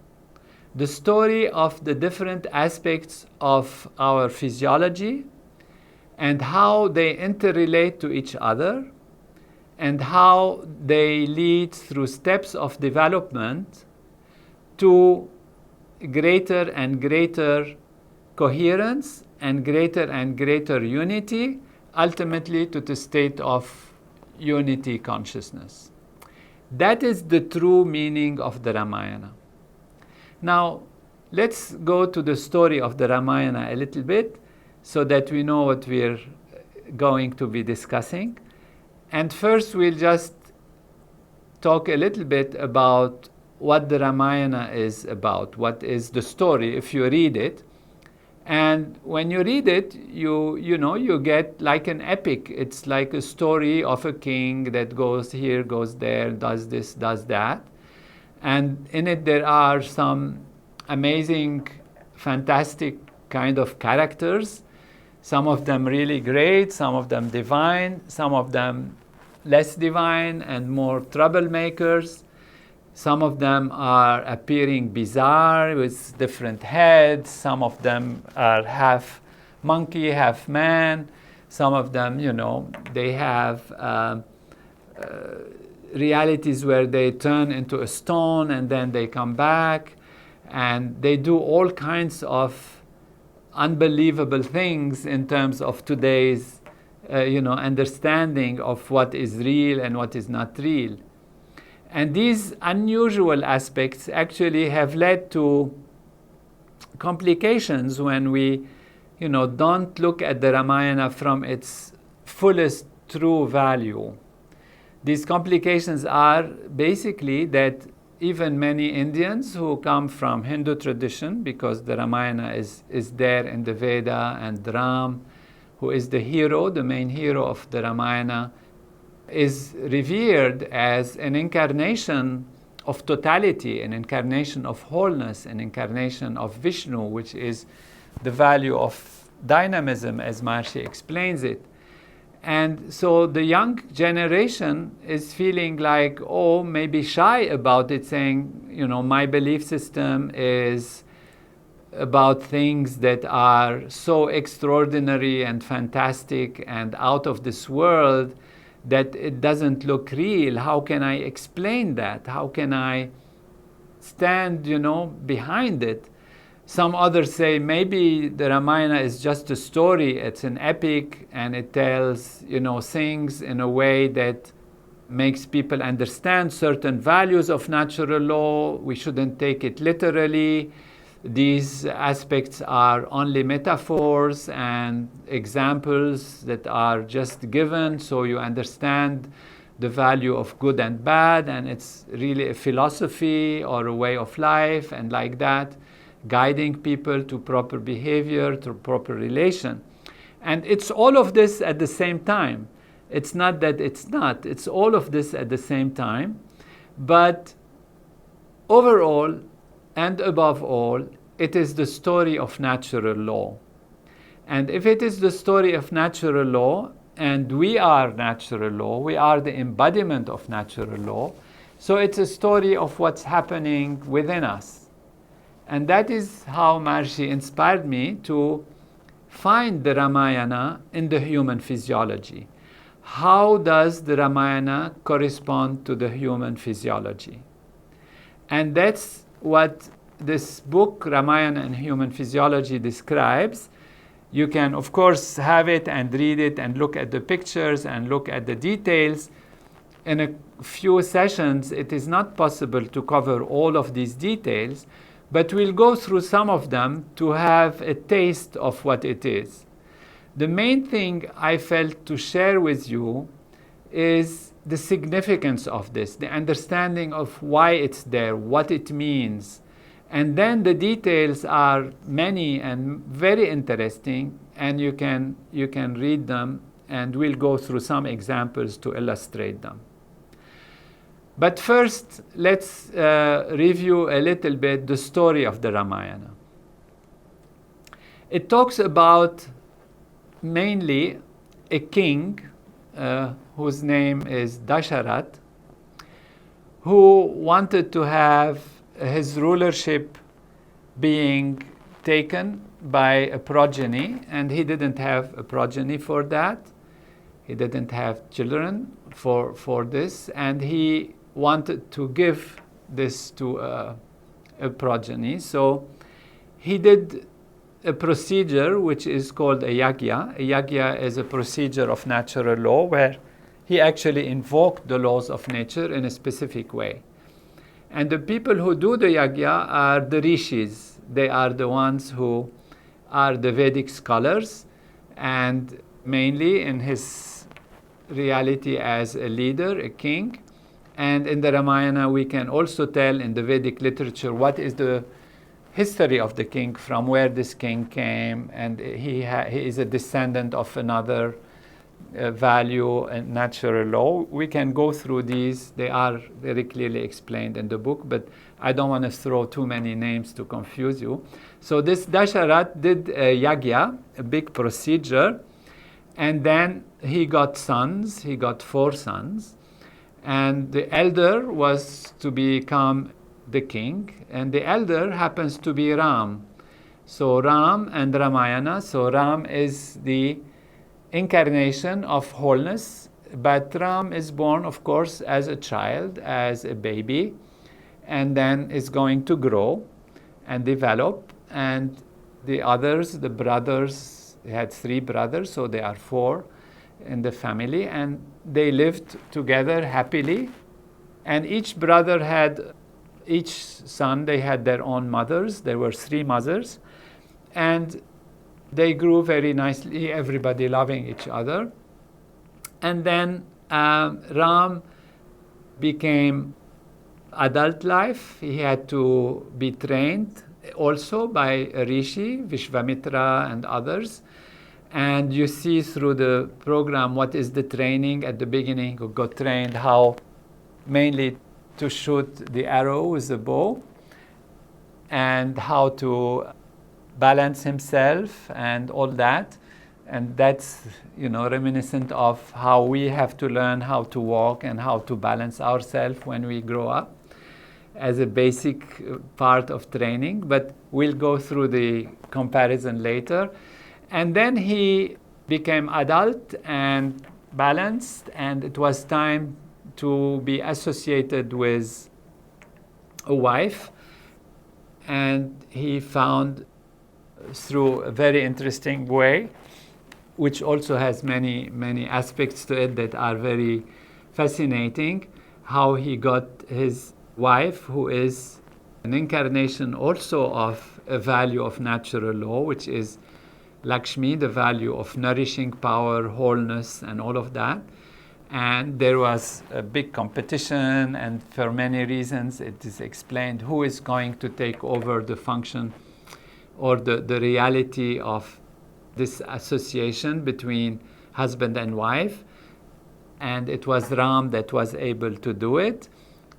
the story of the different aspects of our physiology and how they interrelate to each other and how they lead through steps of development to greater and greater coherence and greater unity, ultimately to the state of unity consciousness. That is the true meaning of the Ramayana. Now, let's go to the story of the Ramayana a little bit so that we know what we're going to be discussing. And first, we'll just talk a little bit about what the Ramayana is about, what is the story if you read it. And when you read it, you get like an epic. It's like a story of a king that goes here, goes there, does this, does that. And in it there are some amazing, fantastic kind of characters. Some of them really great, some of them divine, some of them less divine and more troublemakers. Some of them are appearing bizarre with different heads. Some of them are half monkey, half man. Some of them, they have realities where they turn into a stone and then they come back. And they do all kinds of unbelievable things in terms of today's, understanding of what is real and what is not real. And these unusual aspects actually have led to complications when we, don't look at the Ramayana from its fullest true value. These complications are basically that even many Indians who come from Hindu tradition, because the Ramayana is there in the Veda, and Ram, who is the hero, the main hero of the Ramayana, is revered as an incarnation of totality, an incarnation of wholeness, an incarnation of Vishnu, which is the value of dynamism, as Maharishi explains it. And so the young generation is feeling like, maybe shy about it, saying, my belief system is about things that are so extraordinary and fantastic and out of this world that it doesn't look real. How can I explain that? How can I stand, behind it? Some others say maybe the Ramayana is just a story, it's an epic, and it tells, things in a way that makes people understand certain values of natural law. We shouldn't take it literally. These aspects are only metaphors and examples that are just given so you understand the value of good and bad, and it's really a philosophy or a way of life, and like that, guiding people to proper behavior, to proper relation. And it's all of this at the same time. It's not that it's not. It's all of this at the same time. But overall, and above all, it is the story of natural law. And if it is the story of natural law, and we are natural law, we are the embodiment of natural law, so it's a story of what's happening within us. And that is how Maharishi inspired me to find the Ramayana in the human physiology. How does the Ramayana correspond to the human physiology? And that's what this book, Ramayana and Human Physiology, describes. You can, of course, have it and read it and look at the pictures and look at the details. In a few sessions, it is not possible to cover all of these details, but we'll go through some of them to have a taste of what it is. The main thing I felt to share with you is the significance of this, the understanding of why it's there, what it means. And then the details are many and very interesting, and you can read them, and we'll go through some examples to illustrate them. But first, let's review a little bit the story of the Ramayana. It talks about mainly a king whose name is Dasharat, who wanted to have his rulership being taken by a progeny, and he didn't have a progeny for that. He didn't have children for this, and he wanted to give this to a progeny. So he did a procedure which is called a yagya. A yagya is a procedure of natural law where he actually invoked the laws of nature in a specific way. And the people who do the yagya are the rishis. They are the ones who are the Vedic scholars, and mainly in his reality as a leader, a king. And in the Ramayana, we can also tell in the Vedic literature what is the history of the king, from where this king came, and he is a descendant of another value and natural law. We can go through these. They are very clearly explained in the book, but I don't want to throw too many names to confuse you. So this Dasharat did a yagya, a big procedure, and then he got sons. He got 4 sons. And the elder was to become the king, and the elder happens to be Ram. So Ram and Ramayana. So Ram is the incarnation of wholeness, but Ram is born, of course, as a child, as a baby, and then is going to grow and develop. And the others, the brothers, they had 3 brothers, so they are 4 in the family, and they lived together happily. And each son, they had their own mothers. There were 3 mothers, and they grew very nicely, everybody loving each other. And then Ram became adult life. He had to be trained also by a rishi, Vishvamitra and others. And you see through the program what is the training at the beginning, who got trained how mainly to shoot the arrow with the bow, and how to balance himself and all that. And that's, reminiscent of how we have to learn how to walk and how to balance ourselves when we grow up as a basic part of training. But we'll go through the comparison later. And then he became adult and balanced, and it was time to be associated with a wife. And he found, through a very interesting way, which also has many, many aspects to it that are very fascinating, how he got his wife, who is an incarnation also of a value of natural law, which is Lakshmi, the value of nourishing power, wholeness, and all of that. And there was a big competition, and for many reasons it is explained who is going to take over the function or the reality of this association between husband and wife. And it was Ram that was able to do it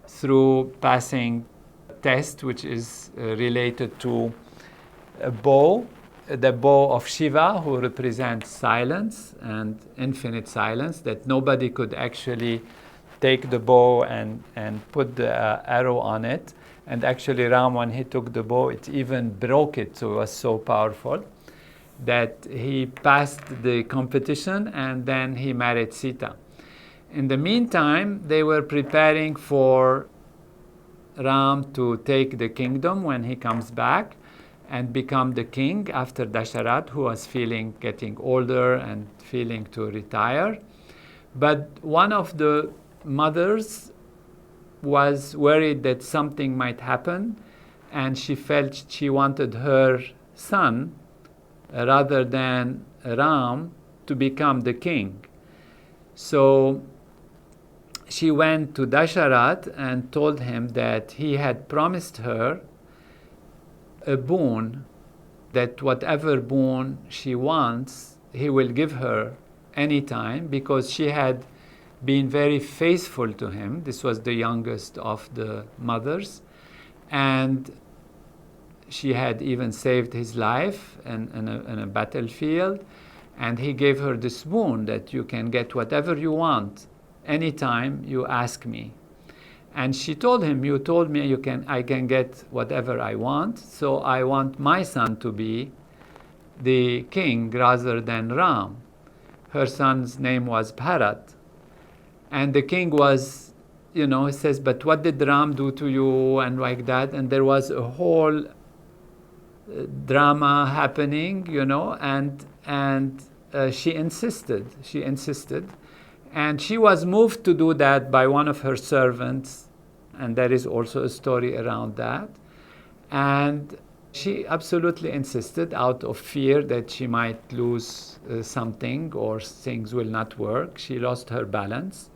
through passing a test which is related to a bow, the bow of Shiva, who represents silence and infinite silence, that nobody could actually take the bow and put the arrow on it. And actually Ram, when he took the bow, it even broke it, so it was so powerful that he passed the competition, and then he married Sita. In the meantime, they were preparing for Ram to take the kingdom when he comes back and become the king after Dasharat, who was getting older and feeling to retire. But one of the mothers was worried that something might happen, and she felt she wanted her son, rather than Ram, to become the king. So she went to Dasharat and told him that he had promised her a boon, that whatever boon she wants, he will give her anytime, because she had been very faithful to him. This was the youngest of the mothers, and she had even saved his life in a battlefield. And he gave her this boon that you can get whatever you want anytime you ask me. And she told him, you told me I can get whatever I want, so I want my son to be the king rather than Ram. Her son's name was Bharat. And the king was, he says, but what did Ram do to you, and like that. And there was a whole drama happening, and she insisted. And she was moved to do that by one of her servants, and there is also a story around that. And she absolutely insisted, out of fear that she might lose something or things will not work. She lost her balance.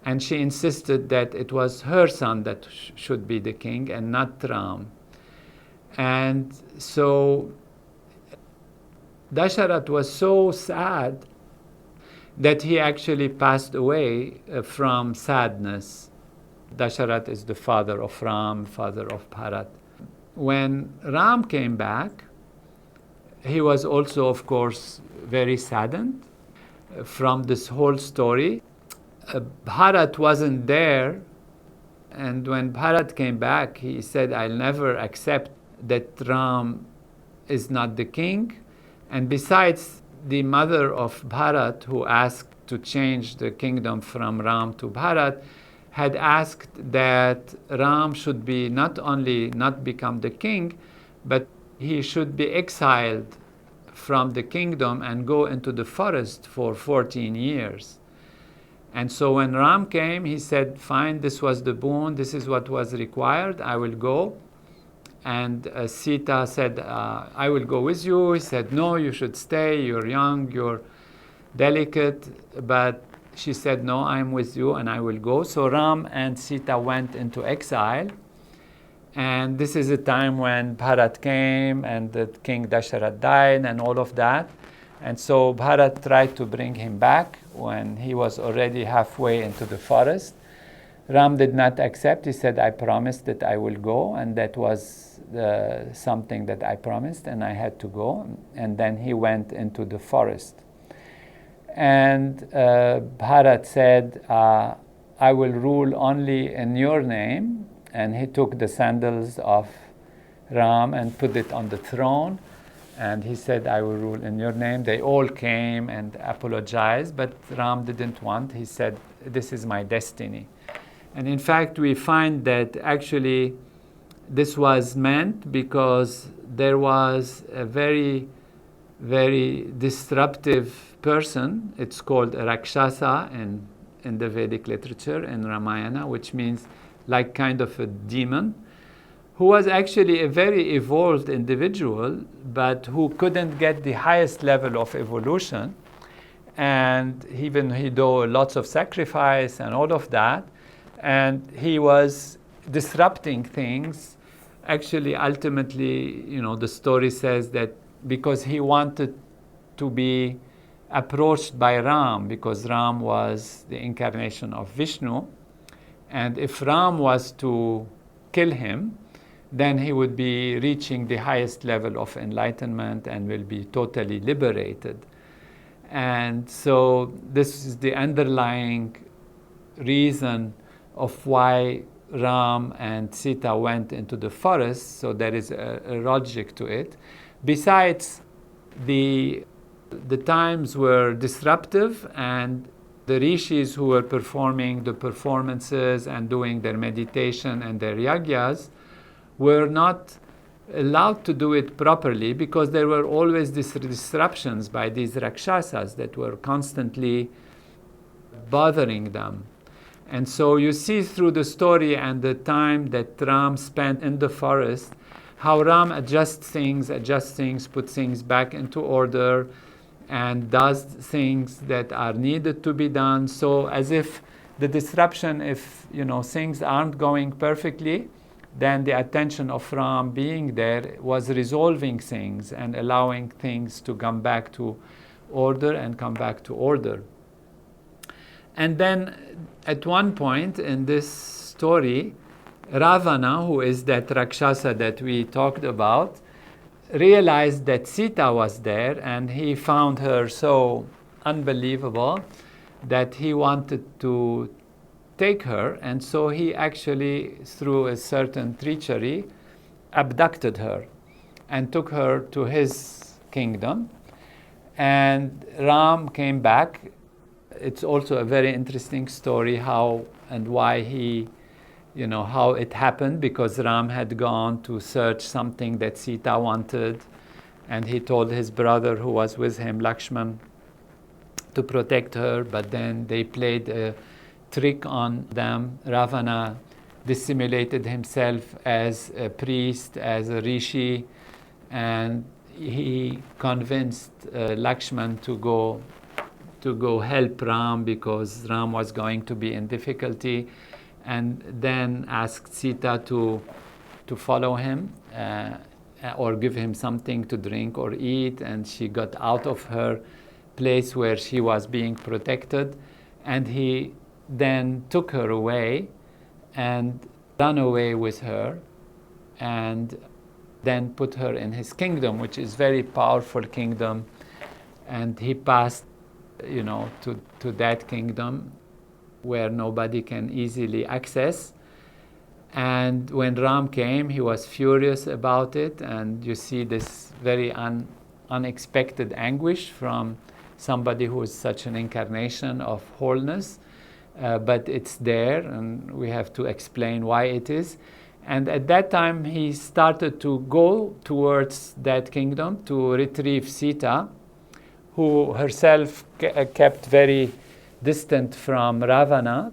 And she insisted that it was her son that should be the king and not Ram. And so Dasharat was so sad that he actually passed away from sadness. Dasharat is the father of Ram, father of Bharat. When Ram came back, he was also, of course, very saddened from this whole story. Bharat wasn't there, and when Bharat came back, he said, I'll never accept that Ram is not the king. And besides, the mother of Bharat, who asked to change the kingdom from Ram to Bharat, had asked that Ram should be not only not become the king, but he should be exiled from the kingdom and go into the forest for 14 years. And so when Ram came, he said, fine, this was the boon, this is what was required, I will go. And Sita said, I will go with you. He said, no, you should stay, you're young, you're delicate. But she said, no, I'm with you and I will go. So Ram and Sita went into exile. And this is a time when Bharat came and the king Dasharat died and all of that. And so Bharat tried to bring him back when he was already halfway into the forest. Ram did not accept. He said, I promised that I will go, and that was something that I promised, and I had to go. And then he went into the forest. And Bharat said, I will rule only in your name. And he took the sandals of Ram and put it on the throne. And he said, I will rule in your name. They all came and apologized, but Ram didn't want. He said, this is my destiny. And in fact, we find that actually this was meant because there was a very, very disruptive person. It's called a Rakshasa in the Vedic literature, in Ramayana, which means like kind of a demon, who was actually a very evolved individual, but who couldn't get the highest level of evolution. And even he did lots of sacrifice and all of that. And he was disrupting things. Actually, ultimately, the story says that because he wanted to be approached by Ram, because Ram was the incarnation of Vishnu. And if Ram was to kill him, then he would be reaching the highest level of enlightenment and will be totally liberated. And so this is the underlying reason of why Ram and Sita went into the forest, so there is a logic to it. Besides, the times were disruptive, and the rishis who were performing the performances and doing their meditation and their yagyas were not allowed to do it properly, because there were always these disruptions by these rakshasas that were constantly bothering them. And so you see through the story and the time that Ram spent in the forest, how Ram adjusts things, puts things back into order, and does things that are needed to be done. So as if the disruption, if things aren't going perfectly, then the attention of Ram being there was resolving things and allowing things to come back to order and come back to order. And then at one point in this story, Ravana, who is that Rakshasa that we talked about, realized that Sita was there, and he found her so unbelievable that he wanted to take her, and so he actually, through a certain treachery, abducted her and took her to his kingdom. And Ram came back. It's also a very interesting story how and why he, how it happened, because Ram had gone to search something that Sita wanted, and he told his brother who was with him, Lakshman, to protect her, but then they played a trick on them. Ravana dissimulated himself as a priest, as a rishi, and he convinced Lakshman to go help Ram, because Ram was going to be in difficulty, and then asked Sita to follow him or give him something to drink or eat, and she got out of her place where she was being protected, and he then took her away and ran away with her, and then put her in his kingdom, which is very powerful kingdom, and he passed to that kingdom where nobody can easily access. And when Ram came, he was furious about it, and you see this very unexpected anguish from somebody who is such an incarnation of wholeness, but it's there, and we have to explain why it is. And at that time, he started to go towards that kingdom to retrieve Sita, who herself kept very distant from Ravana,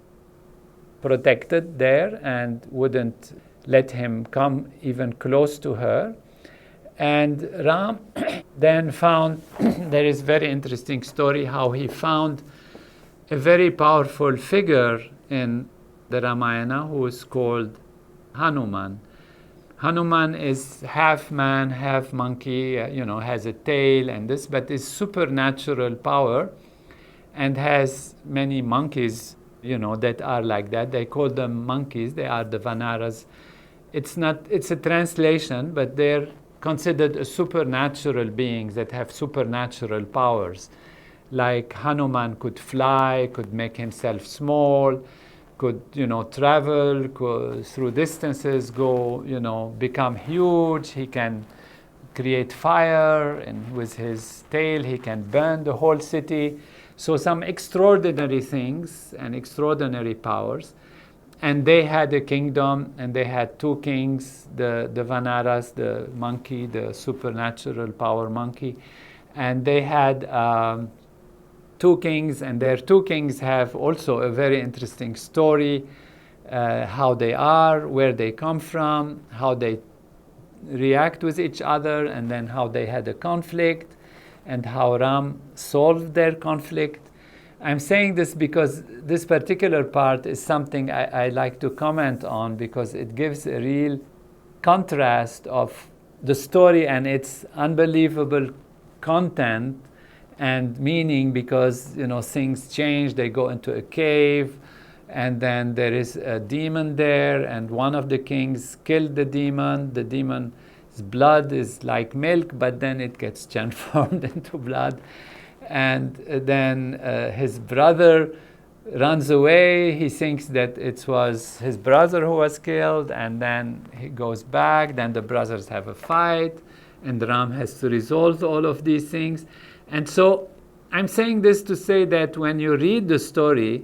protected there, and wouldn't let him come even close to her. And Ram then found, there is very interesting story how he found a very powerful figure in the Ramayana who is called Hanuman. Hanuman is half man, half monkey, has a tail and this, but is supernatural power, and has many monkeys, that are like that. They call them monkeys. They are the Vanaras. It's a translation, but they're considered a supernatural beings that have supernatural powers. Like Hanuman could fly, could make himself small, could travel through distances, become huge. He can create fire, and with his tail he can burn the whole city. So some extraordinary things and extraordinary powers. And they had a kingdom, and they had two kings, the Vanaras, the monkey, the supernatural power monkey, and they had two kings, and their two kings have also a very interesting story, how they are, where they come from, how they react with each other, and then how they had a conflict, and how Ram solved their conflict. I'm saying this because this particular part is something I like to comment on, because it gives a real contrast of the story and its unbelievable content and meaning because things change. They go into a cave, and then there is a demon there, and one of the kings killed the demon. The demon's blood is like milk, but then it gets transformed into blood. And then his brother runs away. He thinks that it was his brother who was killed, and then he goes back. Then the brothers have a fight, and Ram has to resolve all of these things. And so I'm saying this to say that when you read the story,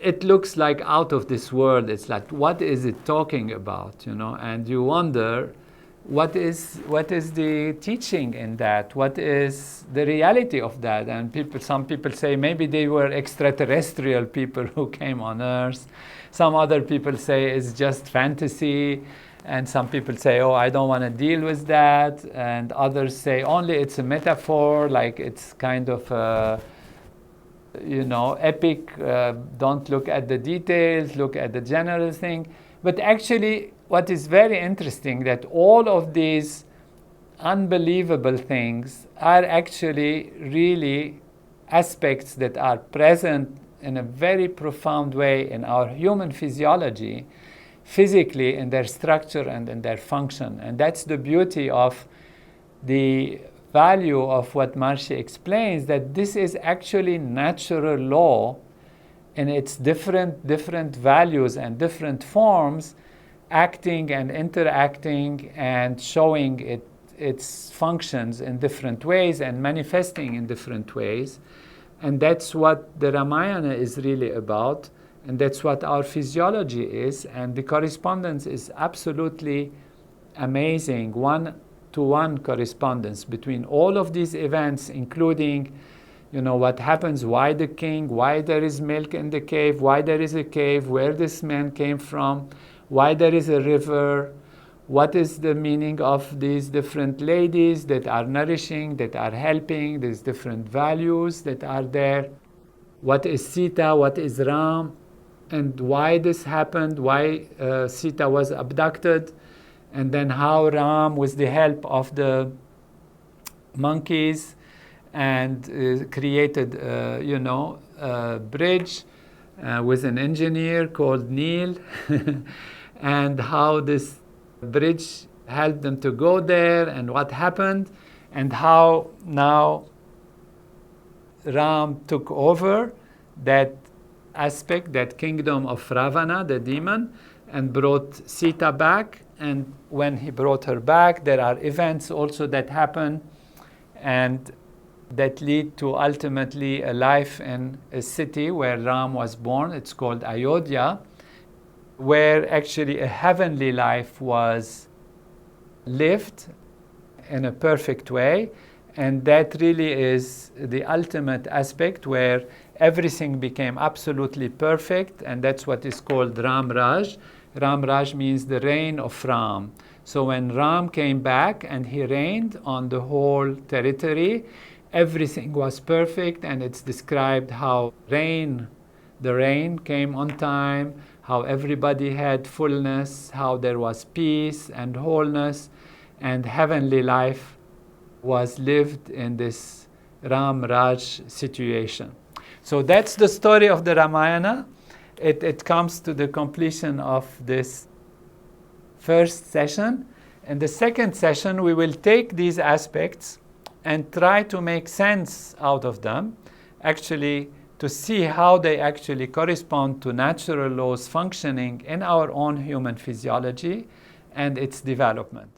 it looks like out of this world. It's like, what is it talking about, And you wonder, what is the teaching in that? What is the reality of that? And some people say maybe they were extraterrestrial people who came on Earth. Some other people say it's just fantasy. And some people say, oh, I don't want to deal with that. And others say only it's a metaphor, like it's kind of epic. Don't look at the details, look at the general thing. But actually, what is very interesting, that all of these unbelievable things are actually really aspects that are present in a very profound way in our human physiology, physically, in their structure and in their function. And that's the beauty of the value of what Maharishi explains, that this is actually natural law in its different values and different forms, acting and interacting and showing its functions in different ways and manifesting in different ways. And that's what the Ramayana is really about, and that's what our physiology is. And the correspondence is absolutely amazing, one-to-one correspondence between all of these events, including what happens, why the king, why there is milk in the cave, why there is a cave, where this man came from, why there is a river, what is the meaning of these different ladies that are nourishing, that are helping, these different values that are there, what is Sita, what is Ram, and why this happened, why Sita was abducted, and then how Ram, with the help of the monkeys, and created a bridge with an engineer called Neil, and how this bridge helped them to go there, and what happened, and how now Ram took over that aspect, that kingdom of Ravana, the demon, and brought Sita back. And when he brought her back, there are events also that happen and that lead to ultimately a life in a city where Ram was born. It's called Ayodhya, where actually a heavenly life was lived in a perfect way. And that really is the ultimate aspect, where everything became absolutely perfect, and that's what is called Ram Raj. Ram Raj means the reign of Ram. So when Ram came back and he reigned on the whole territory, everything was perfect, and it's described how the rain came on time, how everybody had fullness, how there was peace and wholeness, and heavenly life was lived in this Ram Raj situation. So that's the story of the Ramayana. It comes to the completion of this first session. In the second session, we will take these aspects and try to make sense out of them, actually to see how they actually correspond to natural laws functioning in our own human physiology and its development.